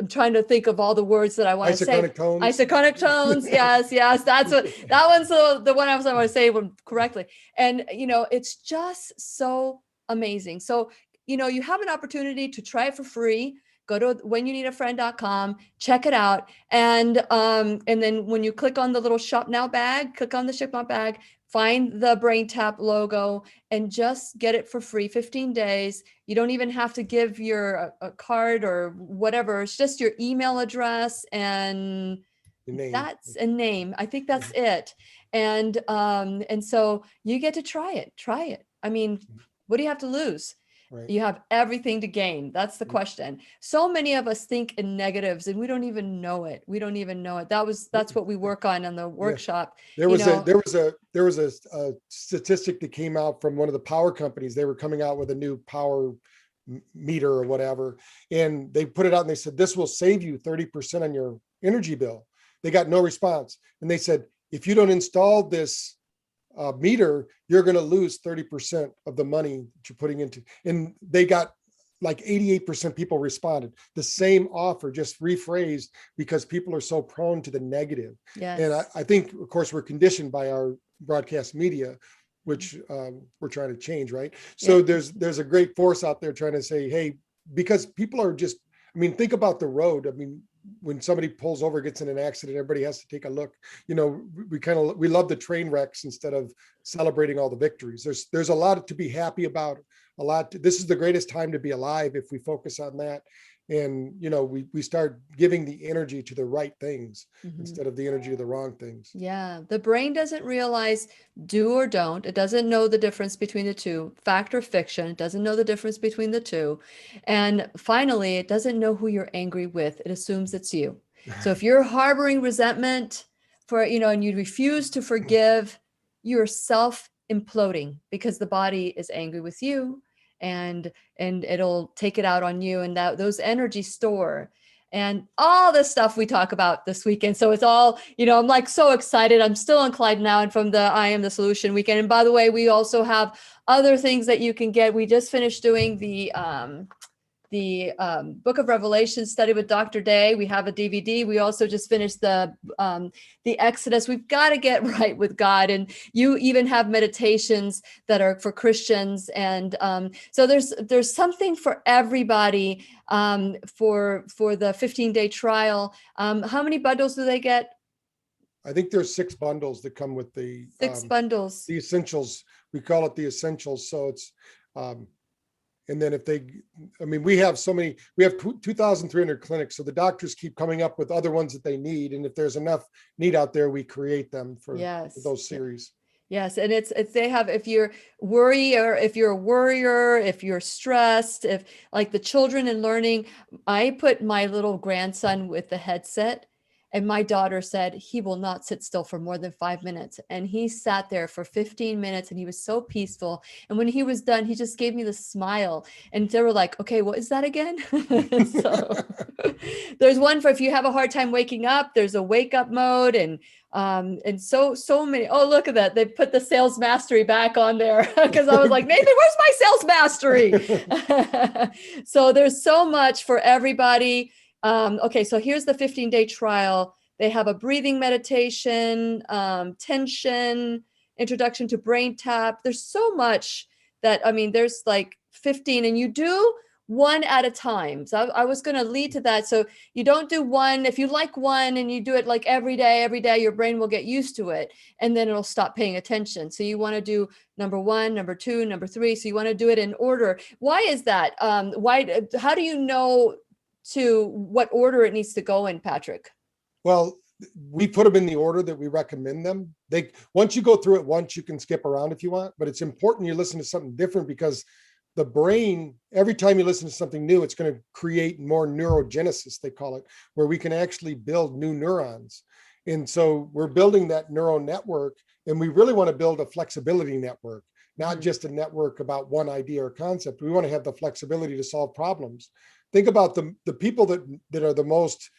trying to think of all the words that I want to say. Tones. Isochronic tones. Yes. That one's the one I was going to say correctly. And, it's just so amazing. So, you have an opportunity to try it for free. Go to whenyouneedafriend.com, check it out. And then when you click on the little shop now bag, click on the shop now bag, find the BrainTap logo, and just get it for free, 15 days. You don't even have to give your a card or whatever. It's just your email address and that's a name. I think that's it. And so you get to try it. I mean, what do you have to lose? Right. You have everything to gain. That's the question. So many of us think in negatives, and we don't even know it. That's what we work on the workshop. There was a statistic that came out from one of the power companies. They were coming out with a new power meter or whatever, and they put it out and they said, this will save you 30% on your energy bill. They got no response. And they said, if you don't install this meter, you're going to lose 30% of the money that you're putting into. And they got like 88% people responded. The same offer, just rephrased, because people are so prone to the negative. Yes. And I think, of course, we're conditioned by our broadcast media, which we're trying to change, right? So there's a great force out there trying to say, hey, because people are just, I mean, think about the road. I mean, when somebody pulls over, gets in an accident, everybody has to take a look. You know, we love the train wrecks instead of celebrating all the victories. There's a lot to be happy about, this is the greatest time to be alive if we focus on that. And, you know, we start giving the energy to the right things instead of the energy to the wrong things. Yeah. The brain doesn't realize do or don't. It doesn't know the difference between the two. Fact or fiction. It doesn't know the difference between the two. And finally, it doesn't know who you're angry with. It assumes it's you. So if you're harboring resentment for, you know, and you refuse to forgive, you're self imploding because the body is angry with you. And it'll take it out on you, and that those energy store and all this stuff we talk about this weekend. So it's all, you know, I'm like so excited. I'm still on Clyde now and from the I Am the Solution weekend. And by the way, we also have other things that you can get. We just finished doing the Book of Revelation study with Dr. Day. We have a DVD. We also just finished the Exodus. We've got to get right with God. And you even have meditations that are for Christians. And so there's something for everybody for the 15-day trial. How many bundles do they get? I think there's 6 bundles that come with the 6 bundles. The essentials. We call it the essentials. So it's and then we have 2,300 clinics. So the doctors keep coming up with other ones that they need. And if there's enough need out there, we create them for those series. Yes. And it's they have, if you're worrier, if you're a worrier, if you're stressed, if like the children in learning, I put my little grandson with the headset. And my daughter said he will not sit still for more than 5 minutes. And he sat there for 15 minutes and he was so peaceful. And when he was done, he just gave me the smile. And they were like, okay, what is that again? So there's one for if you have a hard time waking up, there's a wake up mode and so many. Oh, look at that. They put the sales mastery back on there because I was like, Nathan, where's my sales mastery? So there's so much for everybody. Okay, so here's the 15-day trial. They have a breathing meditation, tension, introduction to BrainTap. There's so much that, I mean, there's like 15 and you do one at a time. So I was going to lead to that. So you don't do one. If you like one and you do it like every day, your brain will get used to it and then it'll stop paying attention. So you want to do number 1, number 2, number 3. So you want to do it in order. Why is that? How do you know to what order it needs to go in, Patrick? Well, we put them in the order that we recommend them. Once you go through it once, you can skip around if you want, but it's important you listen to something different because the brain, every time you listen to something new, it's going to create more neurogenesis, they call it, where we can actually build new neurons. And so we're building that neural network, and we really want to build a flexibility network, not just a network about one idea or concept. We want to have the flexibility to solve problems. Think about the people that are the most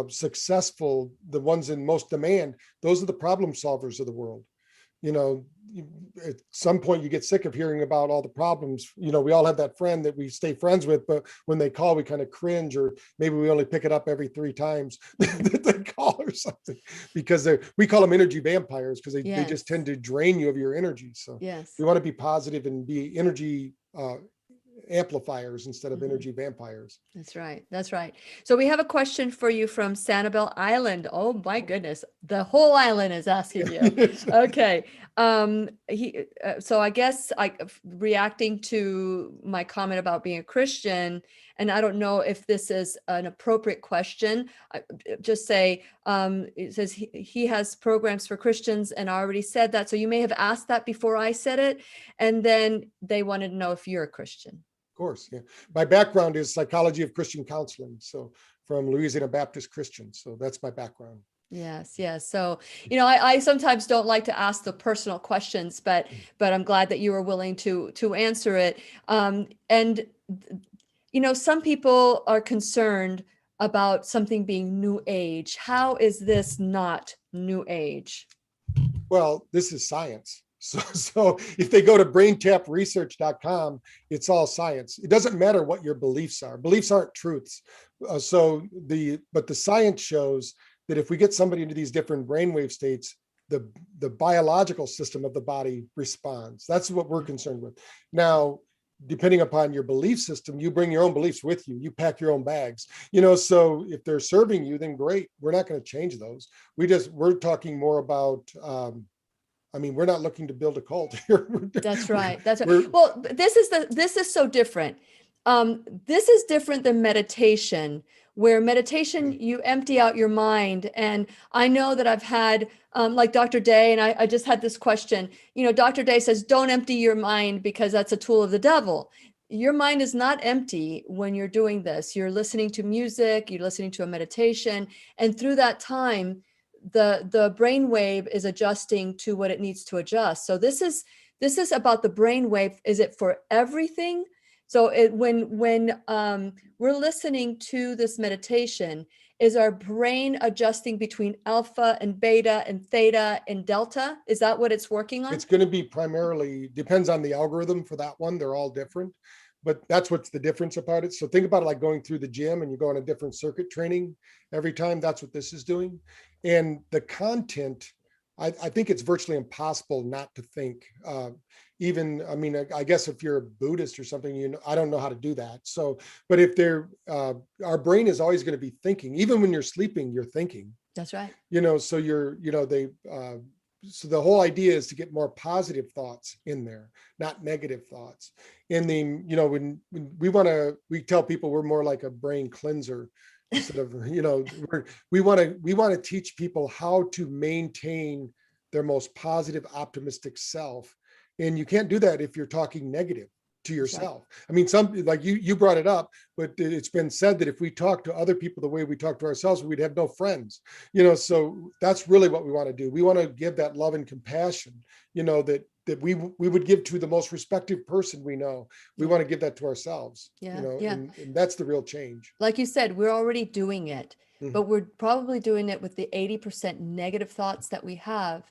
successful, the ones in most demand. Those are the problem solvers of the world. You know, at some point you get sick of hearing about all the problems. You know, we all have that friend that we stay friends with, but when they call, we kind of cringe, or maybe we only pick it up every 3 times that they call or something, because we call them energy vampires because they just tend to drain you of your energy. So we want to be positive and be energy amplifiers instead of energy vampires. That's right. So we have a question for you from Sanibel Island. Oh my goodness, the whole island is asking you. Okay. So I guess reacting to my comment about being a Christian, and I don't know if this is an appropriate question. I just say it says he has programs for Christians, and I already said that. So you may have asked that before I said it, and then they wanted to know if you're a Christian. Of course, yeah. My background is psychology of Christian counseling, so from Louisiana Baptist Christian. So that's my background. Yes. So, you know, I sometimes don't like to ask the personal questions, but I'm glad that you were willing to answer it. And you know, some people are concerned about something being new age. How is this not new age? Well, this is science. So if they go to braintapresearch.com, it's all science. It doesn't matter what your beliefs are. Beliefs aren't truths. But the science shows that if we get somebody into these different brainwave states, the biological system of the body responds. That's what we're concerned with. Now, depending upon your belief system, you bring your own beliefs with you. You pack your own bags, so if they're serving you, then great. We're not going to change those. We're talking more about, we're not looking to build a cult here. That's right. That's right. Well, this is so different. This is different than meditation, where meditation, you empty out your mind. And I know that I've had, like Dr. Day, and I just had this question, Dr. Day says, don't empty your mind because that's a tool of the devil. Your mind is not empty when you're doing this. You're listening to music, you're listening to a meditation, and through that time, the brain wave is adjusting to what it needs to adjust. So this is about the brain wave. Is it for everything? So when we're listening to this meditation, is our brain adjusting between alpha and beta and theta and delta? Is that what it's working on? It's going to be primarily, depends on the algorithm for that one. They're all different, but that's what's the difference about it. So think about it like going through the gym and you go on a different circuit training every time. That's what this is doing. And the content, I think it's virtually impossible not to think. I guess if you're a Buddhist or something, I don't know how to do that. So, but if our brain is always going to be thinking, even when you're sleeping, you're thinking. That's right. So the whole idea is to get more positive thoughts in there, not negative thoughts. And then, when we tell people we're more like a brain cleanser. Instead of, we want to teach people how to maintain their most positive, optimistic self. And you can't do that if you're talking negative to yourself. Right. Some, like you brought it up, but it's been said that if we talk to other people the way we talk to ourselves, we'd have no friends, so that's really what we want to do. We want to give that love and compassion, that we would give to the most respected person we know. We want to give that to ourselves, and that's the real change. Like you said, we're already doing it, but we're probably doing it with the 80% negative thoughts that we have.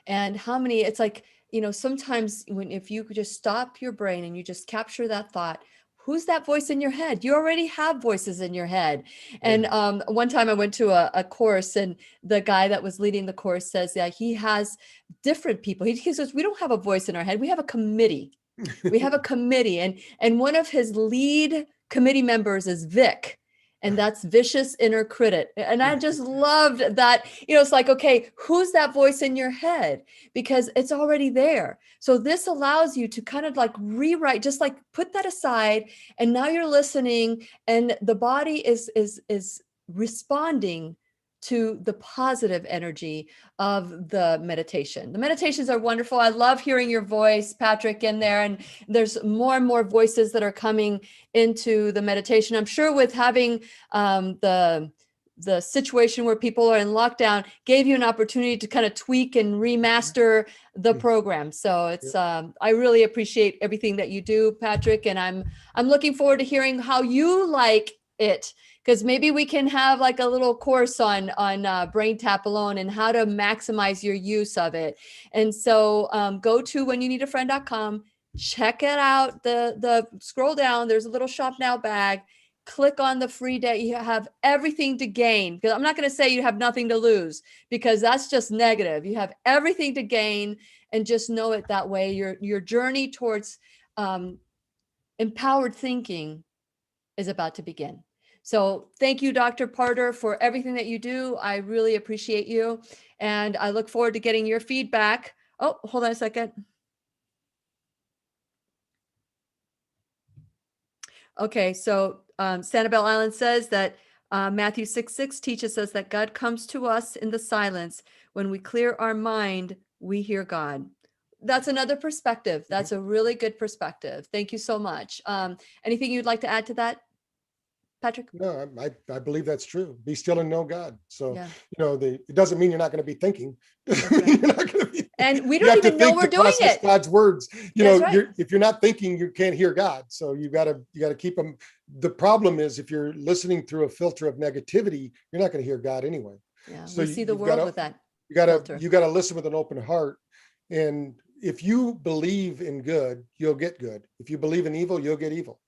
And how many, it's like, sometimes if you could just stop your brain and you just capture that thought, who's that voice in your head? You already have voices in your head. And one time I went to a course, and the guy that was leading the course says that he has different people. He says, we don't have a voice in our head. We have a committee. We have a committee. And one of his lead committee members is Vic. And that's vicious inner critic. And I just loved that, it's like, okay, who's that voice in your head? Because it's already there. So this allows you to kind of like rewrite, just like put that aside. And now you're listening, and the body is responding to the positive energy of the meditation. The meditations are wonderful. I love hearing your voice, Patrick, in there. And there's more and more voices that are coming into the meditation. I'm sure with having the situation where people are in lockdown gave you an opportunity to kind of tweak and remaster the program. So it's I really appreciate everything that you do, Patrick. And I'm looking forward to hearing how you like it. Because maybe we can have like a little course on BrainTap alone and how to maximize your use of it. And so go to whenyouneedafriend.com, check it out. The scroll down, there's a little shop now bag. Click on the free day. You have everything to gain. Because I'm not going to say you have nothing to lose, because that's just negative. You have everything to gain, and just know it that way. Your journey towards empowered thinking is about to begin. So thank you, Dr. Parter, for everything that you do. I really appreciate you. And I look forward to getting your feedback. Oh, hold on a second. Okay, so Sanibel Island says that Matthew 6:6 teaches us that God comes to us in the silence. When we clear our mind, we hear God. That's another perspective. That's a really good perspective. Thank you so much. Anything you'd like to add to that, Patrick? No, I believe that's true. Be still and know God. So, it doesn't mean you're not going to be thinking. Right. You're not going to be. And we don't even know we're doing it. God's words. Right. If you're not thinking, you can't hear God. So you got to keep them. The problem is if you're listening through a filter of negativity, you're not going to hear God anyway. Yeah, so we see the world with that. You got to listen with an open heart. And if you believe in good, you'll get good. If you believe in evil, you'll get evil.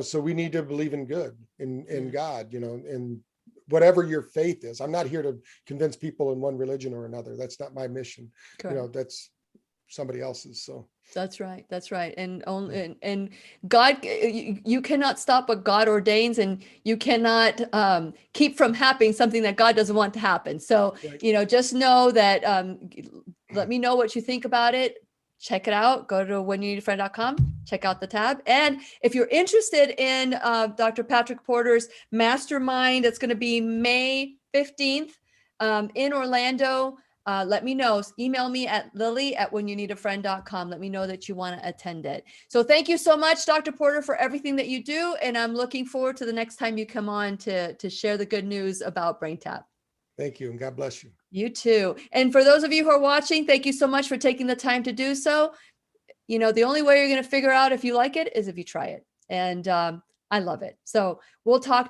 So we need to believe in good, in God, and whatever your faith is. I'm not here to convince people in one religion or another. That's not my mission. Correct. somebody else's. So that's right. That's right. And and God, you cannot stop what God ordains, and you cannot keep from happening something that God doesn't want to happen. So, right. Just know that, let me know what you think about it. Check it out. Go to whenyouneedafriend.com, check out the tab. And if you're interested in Dr. Patrick Porter's mastermind, it's going to be May 15th in Orlando. Let me know. Email me at lily@whenyouneedafriend.com. Let me know that you want to attend it. So thank you so much, Dr. Porter, for everything that you do. And I'm looking forward to the next time you come on to share the good news about BrainTap. Thank you. And God bless you. You too. And for those of you who are watching, thank you so much for taking the time to do so. The only way you're going to figure out if you like it is if you try it. And I love it. So we'll talk